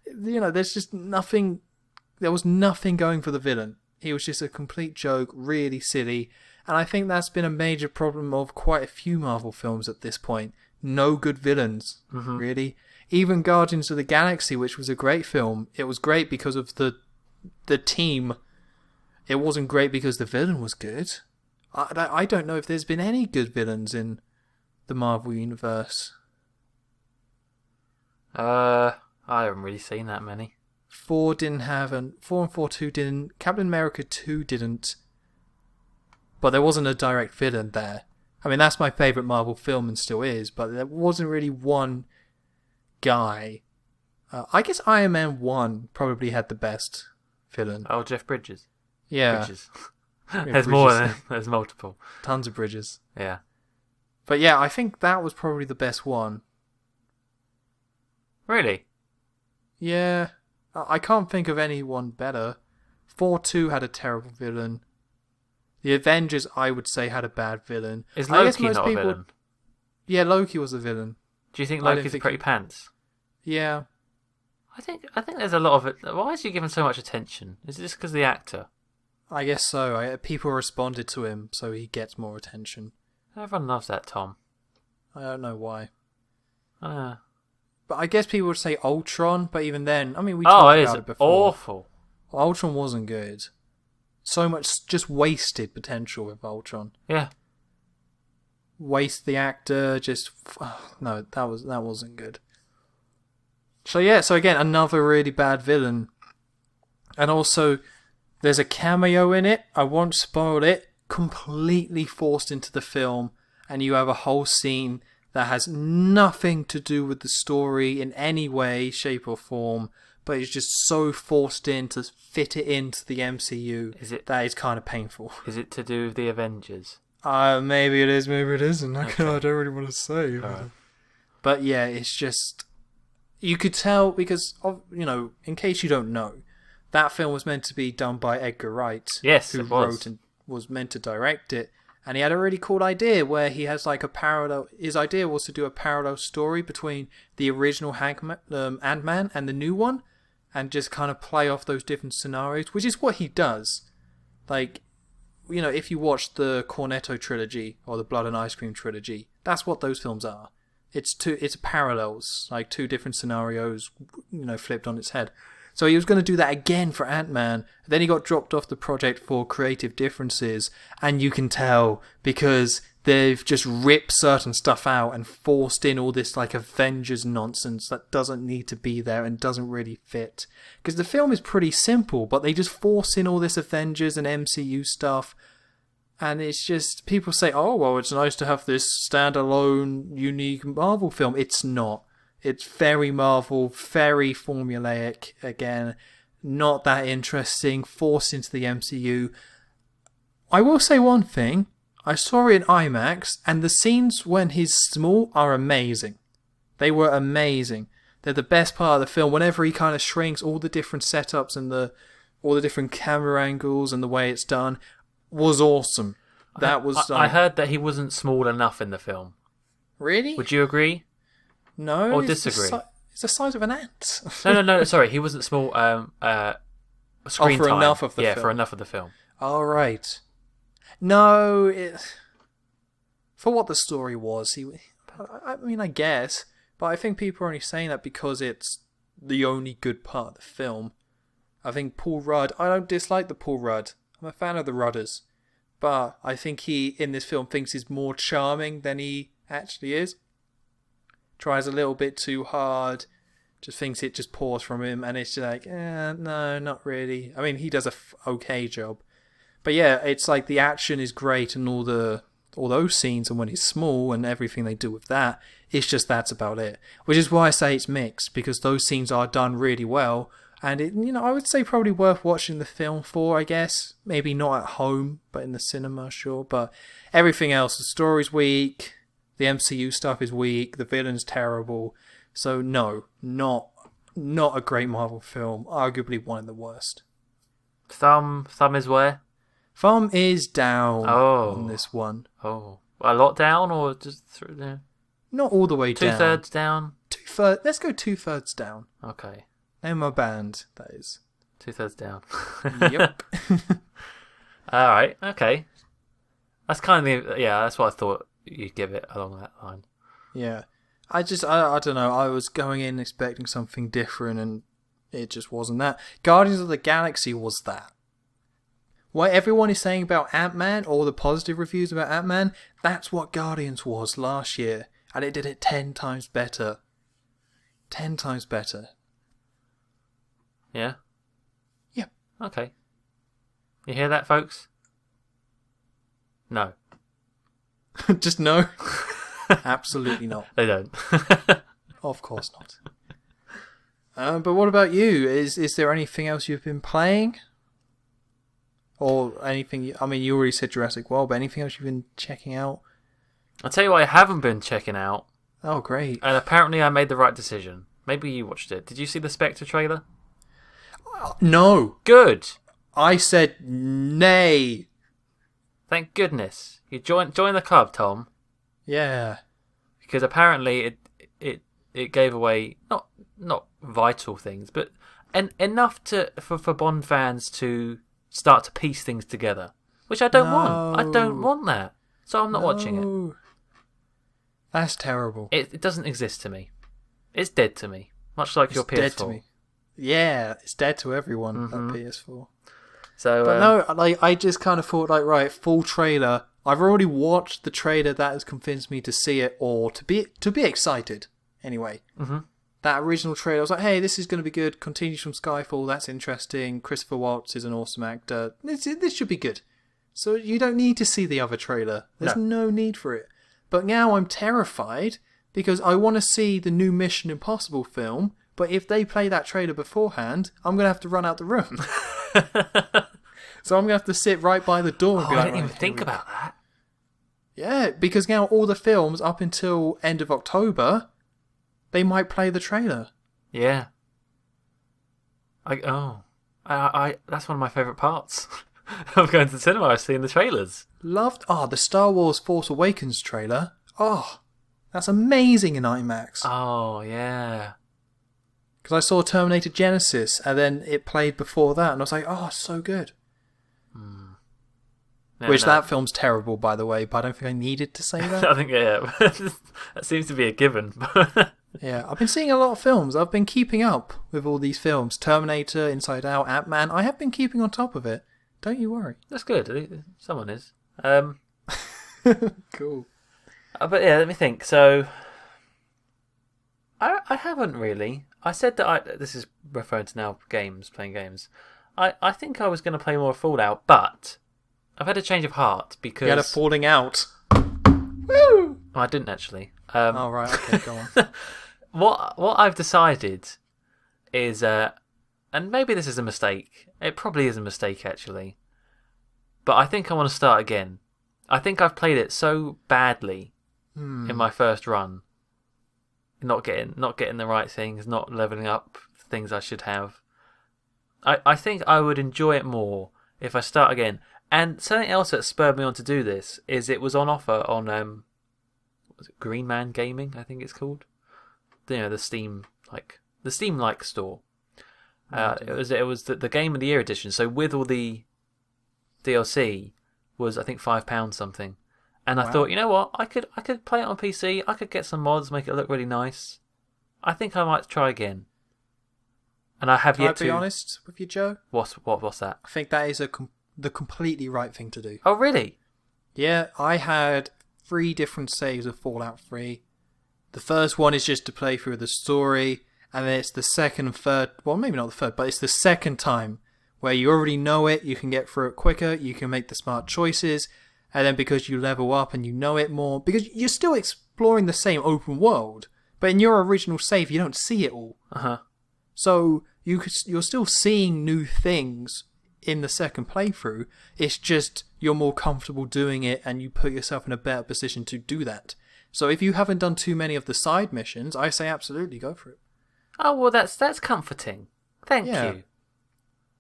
there's just nothing. There was nothing going for the villain. He was just a complete joke, really silly. And I think that's been a major problem of quite a few Marvel films at this point. No good villains, really. Even Guardians of the Galaxy, which was a great film, it was great because of the team. It wasn't great because the villain was good. I don't know if there's been any good villains in the Marvel Universe. I haven't really seen that many. 4 didn't have, and 4 and 4 2 didn't. Captain America 2 didn't. But there wasn't a direct villain there. I mean, that's my favourite Marvel film and still is, but there wasn't really one guy. I guess Iron Man 1 probably had the best villain. Oh, Jeff Bridges. Yeah. Bridges. There's more. There's multiple. Tons of Bridges. Yeah. But yeah, I think that was probably the best one. Really? Yeah. I can't think of anyone better. 4-2 had a terrible villain. The Avengers, I would say, had a bad villain. Is Loki not a villain? Yeah, Loki was a villain. Do you think Loki's pretty pants? Yeah. I think there's a lot of it. Why is he given so much attention? Is it just because of the actor? I guess so. People responded to him, so he gets more attention. Everyone loves that Tom. I don't know why. But I guess people would say Ultron, but even then, I mean, we talked about it before. Awful. Ultron wasn't good. So much just wasted potential with Ultron. Yeah. Waste the actor, no, that wasn't good. So yeah, so again, another really bad villain. And also, there's a cameo in it, I won't spoil it, completely forced into the film, and you have a whole scene that has nothing to do with the story in any way, shape or form, but it's just so forced in to fit it into the MCU that is kind of painful. Is it to do with the Avengers? Maybe it is, maybe it isn't. Okay. I don't really want to say. Right. But yeah, it's just... You could tell because, in case you don't know, that film was meant to be done by Edgar Wright. Yes, who wrote and was meant to direct it. And he had a really cool idea where he has like a parallel... His idea was to do a parallel story between the original Ant-Man and the new one, and just kind of play off those different scenarios, which is what he does. Like, if you watch the Cornetto trilogy or the Blood and Ice Cream trilogy, that's what those films are. It's parallels, like two different scenarios, flipped on its head. So he was going to do that again for Ant-Man. Then he got dropped off the project for creative differences, and you can tell because they've just ripped certain stuff out and forced in all this like Avengers nonsense that doesn't need to be there and doesn't really fit. Because the film is pretty simple, but they just force in all this Avengers and MCU stuff. And it's just, people say, oh, well, it's nice to have this standalone, unique Marvel film. It's not. It's very Marvel, very formulaic, again, not that interesting, forced into the MCU. I will say one thing. I saw it in IMAX, and the scenes when he's small are amazing. They were amazing. They're the best part of the film. Whenever he kind of shrinks, all the different setups and all the different camera angles and the way it's done was awesome. I heard that he wasn't small enough in the film. Really? Would you agree? No. Or disagree? It's the size of an ant. No. Sorry, he wasn't small. Screen for time. Enough of the film. Yeah, for enough of the film. All right. No, for what the story was, I guess, but I think people are only saying that because it's the only good part of the film. I think Paul Rudd, I don't dislike the Paul Rudd. I'm a fan of the Rudders. but I think he, in this film, thinks he's more charming than he actually is. Tries a little bit too hard, just thinks it just pours from him, and it's just like, no, not really. I mean, he does a okay job. But yeah, it's like the action is great and all those scenes, and when he's small and everything they do with that, it's just that's about it. Which is why I say it's mixed, because those scenes are done really well, and it, I would say probably worth watching the film for, I guess. Maybe not at home, but in the cinema, sure. But everything else, the story's weak, the MCU stuff is weak, the villain's terrible. So no, not a great Marvel film. Arguably one of the worst. Thumb is where? Thumb is down on this one. Oh, a lot down, or just through there? Not all the way down. 2/3 down. Let's go 2/3 down. Okay. Name my band, that is. 2/3 down. Yep. All right. Okay. That's kind of that's what I thought you'd give it along that line. Yeah. I don't know. I was going in expecting something different, and it just wasn't that. Guardians of the Galaxy was that. What everyone is saying about Ant-Man, all the positive reviews about Ant-Man, that's what Guardians was last year. And it did it 10 times better. 10 times better. Yeah? Yep. Okay. You hear that, folks? No. Just no? Absolutely not. They don't. Of course not. But what about you? Is there anything else you've been playing? Or anything... you already said Jurassic World, but anything else you've been checking out? I'll tell you what I haven't been checking out. Oh, great. And apparently I made the right decision. Maybe you watched it. Did you see the Spectre trailer? No. Good. I said nay. Thank goodness. You join the club, Tom. Yeah. Because apparently it gave away not vital things, but enough for Bond fans to start to piece things together, which I don't want. I don't want that. So I'm not watching it. That's terrible. It doesn't exist to me. It's dead to me. Much like your PS4. Dead to me. Yeah, it's dead to everyone, that PS4. So, but no, I just kind of thought, right, full trailer. I've already watched the trailer that has convinced me to see it, or to be excited. Anyway, that original trailer, I was like, hey, this is going to be good. Continues from Skyfall, that's interesting. Christopher Waltz is an awesome actor. This should be good. So you don't need to see the other trailer. There's no need for it. But now I'm terrified because I want to see the new Mission Impossible film. But if they play that trailer beforehand, I'm going to have to run out the room. So I'm going to have to sit right by the door. And be I didn't even think about that. Yeah, because now all the films up until end of October, they might play the trailer. Yeah. I that's one of my favourite parts of going to the cinema. I've seen the trailers. Loved the Star Wars Force Awakens trailer. Oh, that's amazing in IMAX. Oh, yeah. Because I saw Terminator Genesis, and then it played before that, and I was like, oh, so good. That film's terrible, by the way, but I don't think I needed to say that. I think, that seems to be a given. Yeah, I've been seeing a lot of films. I've been keeping up with all these films. Terminator, Inside Out, Ant-Man. I have been keeping on top of it. Don't you worry. That's good. Someone is. Cool. But yeah, let me think. So, I haven't really. I said that this is referring to now playing games. I think I was going to play more Fallout, but I've had a change of heart because... You had a falling out. Woo! I didn't actually. Oh, right, okay, go on. What I've decided is, and maybe this is a mistake. It probably is a mistake, actually. But I think I want to start again. I think I've played it so badly in my first run. Not getting the right things, not leveling up things I should have. I think I would enjoy it more if I start again. And something else that spurred me on to do this is it was on offer on was it Green Man Gaming, I think it's called. The Steam store. It was the Game of the Year edition. So with all the DLC was I think £5 something. And I thought, you know what, I could play it on PC, I could get some mods, make it look really nice. I think I might try again. And I have yet to... Can I be honest with you, Joe? What's that? I think that is the completely right thing to do. Oh, really? Yeah, I had 3 different saves of Fallout 3. The first one is just to play through the story, and then it's the second and third, well, maybe not the third, but it's the second time where you already know it, you can get through it quicker, you can make the smart choices, and then because you level up and you know it more, because you're still exploring the same open world, but in your original save you don't see it all. So you're still seeing new things in the second playthrough. It's just you're more comfortable doing it and you put yourself in a better position to do that. So if you haven't done too many of the side missions, I say absolutely go for it. Oh, well, that's comforting. Thank you.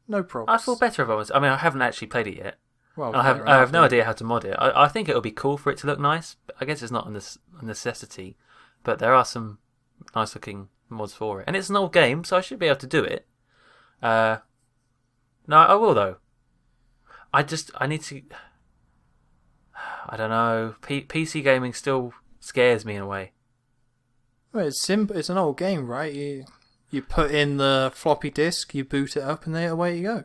No problem. I feel better about it. I mean, I haven't actually played it yet. Well, I have no idea how to mod it. I think it would be cool for it to look nice. But I guess it's not a necessity. But there are some nice looking mods for it. And it's an old game, so I should be able to do it. No, I will, though. I need to... I don't know. PC gaming still scares me in a way. Well, it's simple. It's an old game, right? You put in the floppy disk, you boot it up, and then away you go.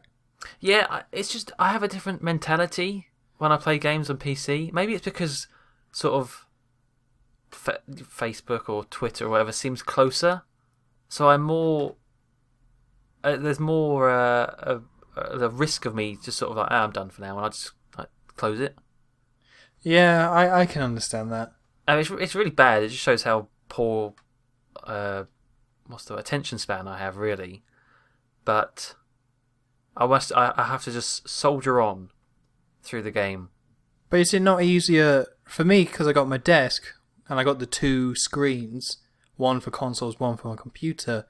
Yeah, it's just I have a different mentality when I play games on PC. Maybe it's because sort of Facebook or Twitter or whatever seems closer, so I'm more. There's more the risk of me just sort of like, I'm done for now, and I just close it. Yeah, I can understand that. It's really bad. It just shows how poor what's the attention span I have, really. But I have to just soldier on through the game. But is it not easier for me, because I got my desk and I got the 2 screens, one for consoles, one for my computer.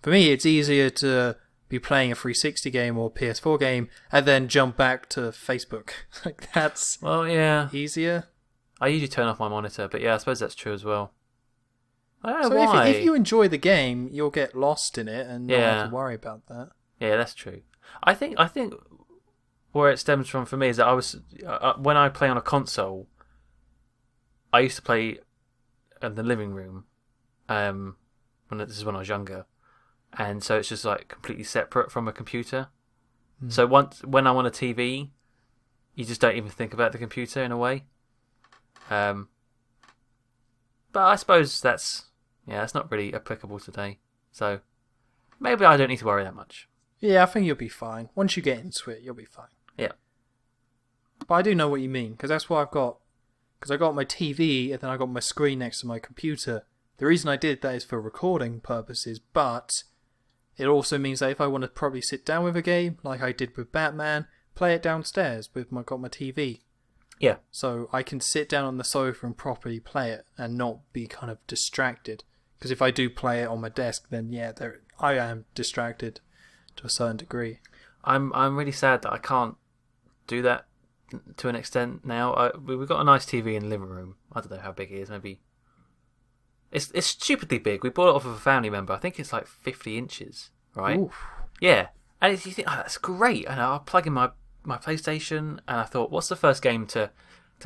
For me, it's easier to be playing a 360 game or PS4 game and then jump back to Facebook. Like, that's easier. I usually turn off my monitor, but yeah, I suppose that's true as well. I don't know why. If you enjoy the game, you'll get lost in it and not have to worry about that. Yeah, that's true. I think where it stems from for me is that I was when I play on a console, I used to play in the living room. This is when I was younger, and so it's just like completely separate from a computer. So when I'm on a TV, you just don't even think about the computer in a way. But I suppose that's not really applicable today. So maybe I don't need to worry that much. Yeah, I think you'll be fine. Once you get into it, you'll be fine. Yeah. But I do know what you mean, because that's what I've got. Because I got my TV, and then I got my screen next to my computer. The reason I did that is for recording purposes, but it also means that if I want to probably sit down with a game, like I did with Batman, play it downstairs with my TV. Yeah. So I can sit down on the sofa and properly play it, and not be kind of distracted. Because if I do play it on my desk, then I am distracted to a certain degree. I'm really sad that I can't do that to an extent now. We've got a nice TV in the living room. I don't know how big it is. Maybe it's stupidly big. We bought it off of a family member. I think it's like 50 inches, right? Oof. Yeah, and you think, that's great. And I'll plug in my PlayStation, and I thought, what's the first game to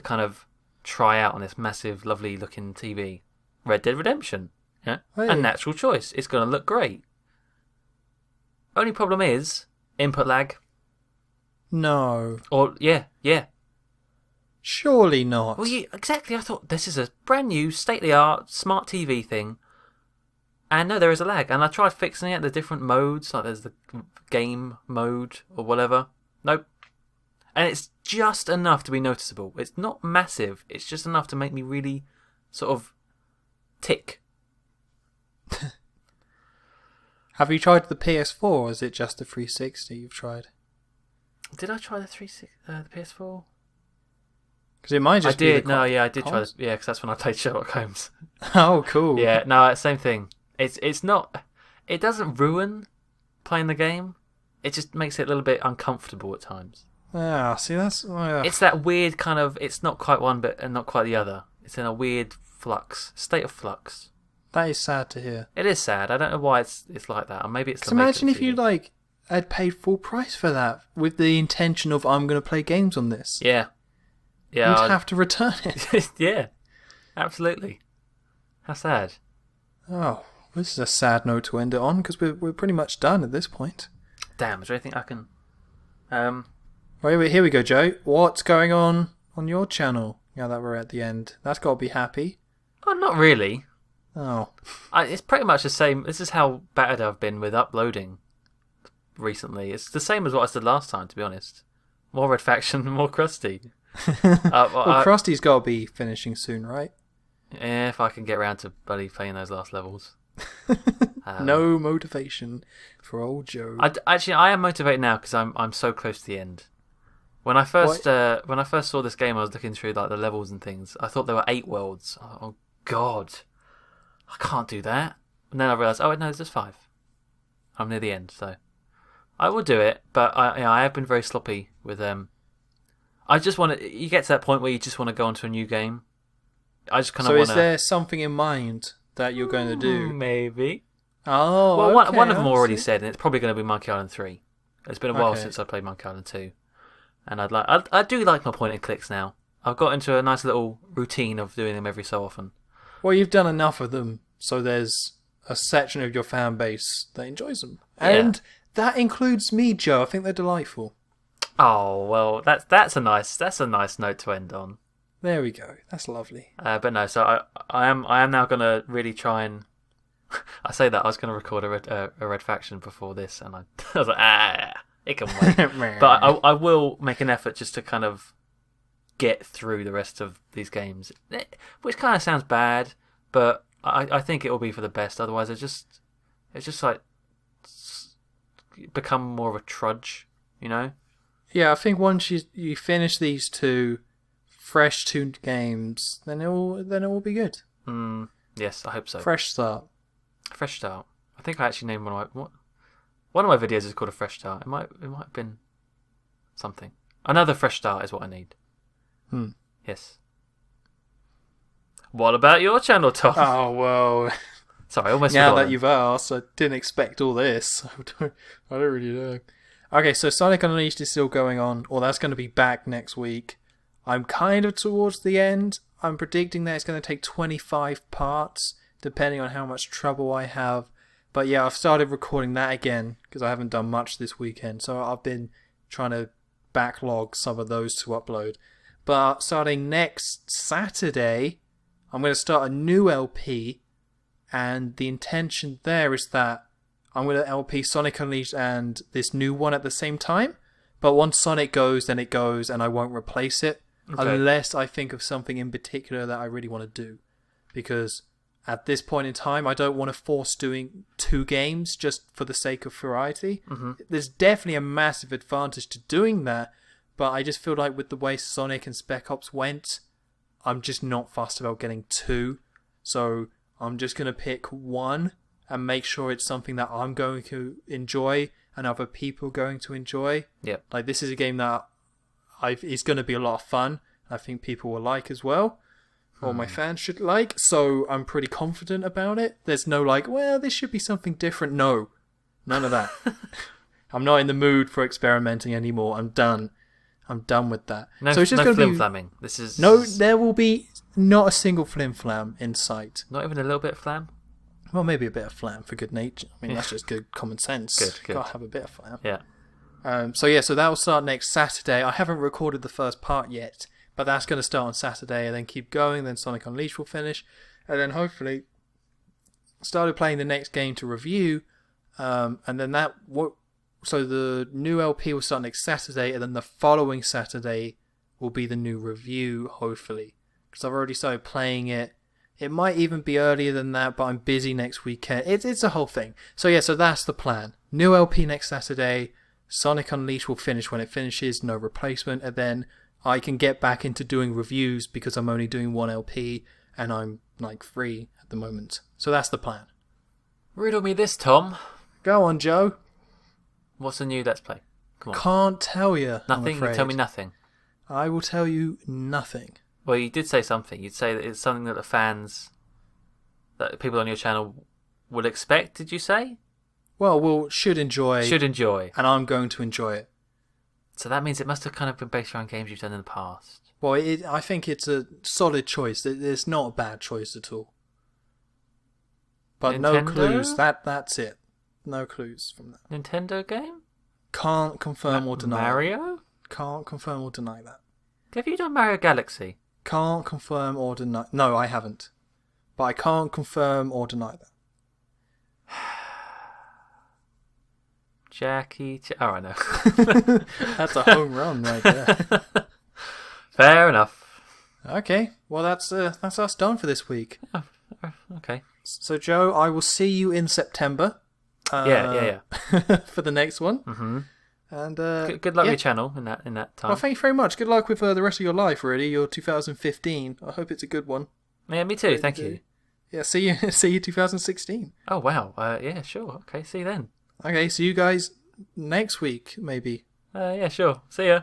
kind of try out on this massive, lovely looking TV? Red Dead Redemption. Yeah, hey. A natural choice. It's going to look great. Only problem is input lag. No. Or yeah. Surely not. Well, yeah, exactly. I thought this is a brand new, state-of-the-art smart TV thing, and no, there is a lag. And I tried fixing it. The different modes, like there's the game mode or whatever. Nope. And it's just enough to be noticeable. It's not massive. It's just enough to make me really sort of tick. Have you tried the PS4, or is it just the 360 you've tried? Did I try the PS4? Because it might just be I did try this. Yeah, because that's when I played Sherlock Holmes. Oh, cool. Yeah, no, same thing. It's not... It doesn't ruin playing the game. It just makes it a little bit uncomfortable at times. Ah, see, that's... It's that weird kind of... It's not quite one bit and not quite the other. It's in a weird state of flux. That is sad to hear. It is sad. I don't know why it's like that. Or maybe it's... Imagine if you, had paid full price for that with the intention of, I'm going to play games on this. Yeah. You'd have to return it. Yeah. Absolutely. How sad. Oh, this is a sad note to end it on, because we're pretty much done at this point. Damn, is there anything I can... Wait, here we go, Joe. What's going on your channel now that we're at the end? That's got to be happy. Oh, not really. Oh. It's pretty much the same. This is how bad I've been with uploading recently. It's the same as what I said last time, to be honest. More Red Faction, more Krusty. Krusty's got to be finishing soon, right? Yeah, if I can get around to bloody playing those last levels. No motivation for old Joe. I am motivated now because I'm so close to the end. When I first saw this game, I was looking through like the levels and things. I thought there were 8 worlds. Oh God, I can't do that. And then I realised, no, there's just 5. I'm near the end, so I will do it. But I have been very sloppy with them. I just want to. You get to that point where you just want to go onto a new game. I just kind of want to. So is there something in mind that you're going to do? Maybe. Oh, well, okay, one of them already said, and it's probably going to be Monkey Island 3. It's been a while since I played Monkey Island 2, and I do like my point and clicks now. I've got into a nice little routine of doing them every so often. Well, you've done enough of them, so there's a section of your fan base that enjoys them, and that includes me, Joe. I think they're delightful. Oh well, that's a nice note to end on. There we go. That's lovely. But no, so I am now going to really try and. I say that I was going to record a Red Faction before this, and I was like, it can wait. But I will make an effort just to kind of get through the rest of these games, which kind of sounds bad, but I think it will be for the best. Otherwise, it's just like become more of a trudge, you know? Yeah, I think once you finish these 2 fresh tuned games, then it will be good. Yes, I hope so. Fresh start. Fresh start. I think I actually named one of my videos is called a fresh start. It might have been something. Another fresh start is what I need. Yes. What about your channel, Tom? Oh well. Sorry, I almost now forgot. That you've asked, I didn't expect all this. I don't really know. Okay, so Sonic Unleashed is still going on, or that's going to be back next week. I'm kind of towards the end. I'm predicting that it's going to take 25 parts, depending on how much trouble I have. But yeah, I've started recording that again, because I haven't done much this weekend. So I've been trying to backlog some of those to upload. But starting next Saturday, I'm going to start a new LP. And the intention there is that I'm going to LP Sonic Unleashed and this new one at the same time. But once Sonic goes, then it goes, and I won't replace it. Okay. Unless I think of something in particular that I really want to do. Because at this point in time, I don't want to force doing 2 games just for the sake of variety. Mm-hmm. There's definitely a massive advantage to doing that, but I just feel like with the way Sonic and Spec Ops went, I'm just not fussed about getting 2. So I'm just going to pick 1 and make sure it's something that I'm going to enjoy and other people are going to enjoy. Yep. Like, this is a game that it's going to be a lot of fun. I think people will like as well. Or my fans should like. So I'm pretty confident about it. There's no like, well, this should be something different. No. None of that. I'm not in the mood for experimenting anymore. I'm done. I'm done with that. No, so it's just no going to be flim-flamming. This is... No, there will be not a single flim-flam in sight. Not even a little bit of flam? Well, maybe a bit of flam for good nature. I mean, that's just good common sense. Good. Gotta have a bit of flam. Yeah. So that will start next Saturday. I haven't recorded the first part yet, but that's going to start on Saturday and then keep going. Then Sonic Unleashed will finish, and then hopefully started playing the next game to review, and then so the new LP will start next Saturday, and then the following Saturday will be the new review, hopefully, because I've already started playing it. It might even be earlier than that, but I'm busy next weekend. It's a whole thing. So yeah, so that's the plan. New LP next Saturday. Sonic Unleashed will finish when it finishes, no replacement, and then I can get back into doing reviews because I'm only doing 1 LP and I'm like free at the moment. So that's the plan. Riddle me this, Tom. Go on, Joe. What's the new Let's Play? Come on. Can't tell you. Nothing? You tell me nothing. I will tell you nothing. Well, you did say something. You'd say that it's something that that people on your channel would expect, did you say? Well, should enjoy. Should enjoy. And I'm going to enjoy it. So that means it must have kind of been based around games you've done in the past. Well, I think it's a solid choice. It's not a bad choice at all. But Nintendo? No clues. That's it. No clues from that. Nintendo game? Can't confirm or deny. Mario? Can't confirm or deny that. Have you done Mario Galaxy? Can't confirm or deny. No, I haven't. But I can't confirm or deny that. Jackie... Oh, I know. That's a home run right there. Fair enough. Okay, well that's us done for this week. Oh, okay. So Joe, I will see you in September. Yeah. For the next one. Mm-hmm. And good luck with your channel in that time. Well, thank you very much. Good luck with the rest of your life. Really, your 2015. I hope it's a good one. Yeah, me too. Thank you. Yeah, see you 2016. Oh wow. Yeah, sure. Okay, see you then. Okay, see you guys next week, maybe. Yeah, sure. See ya.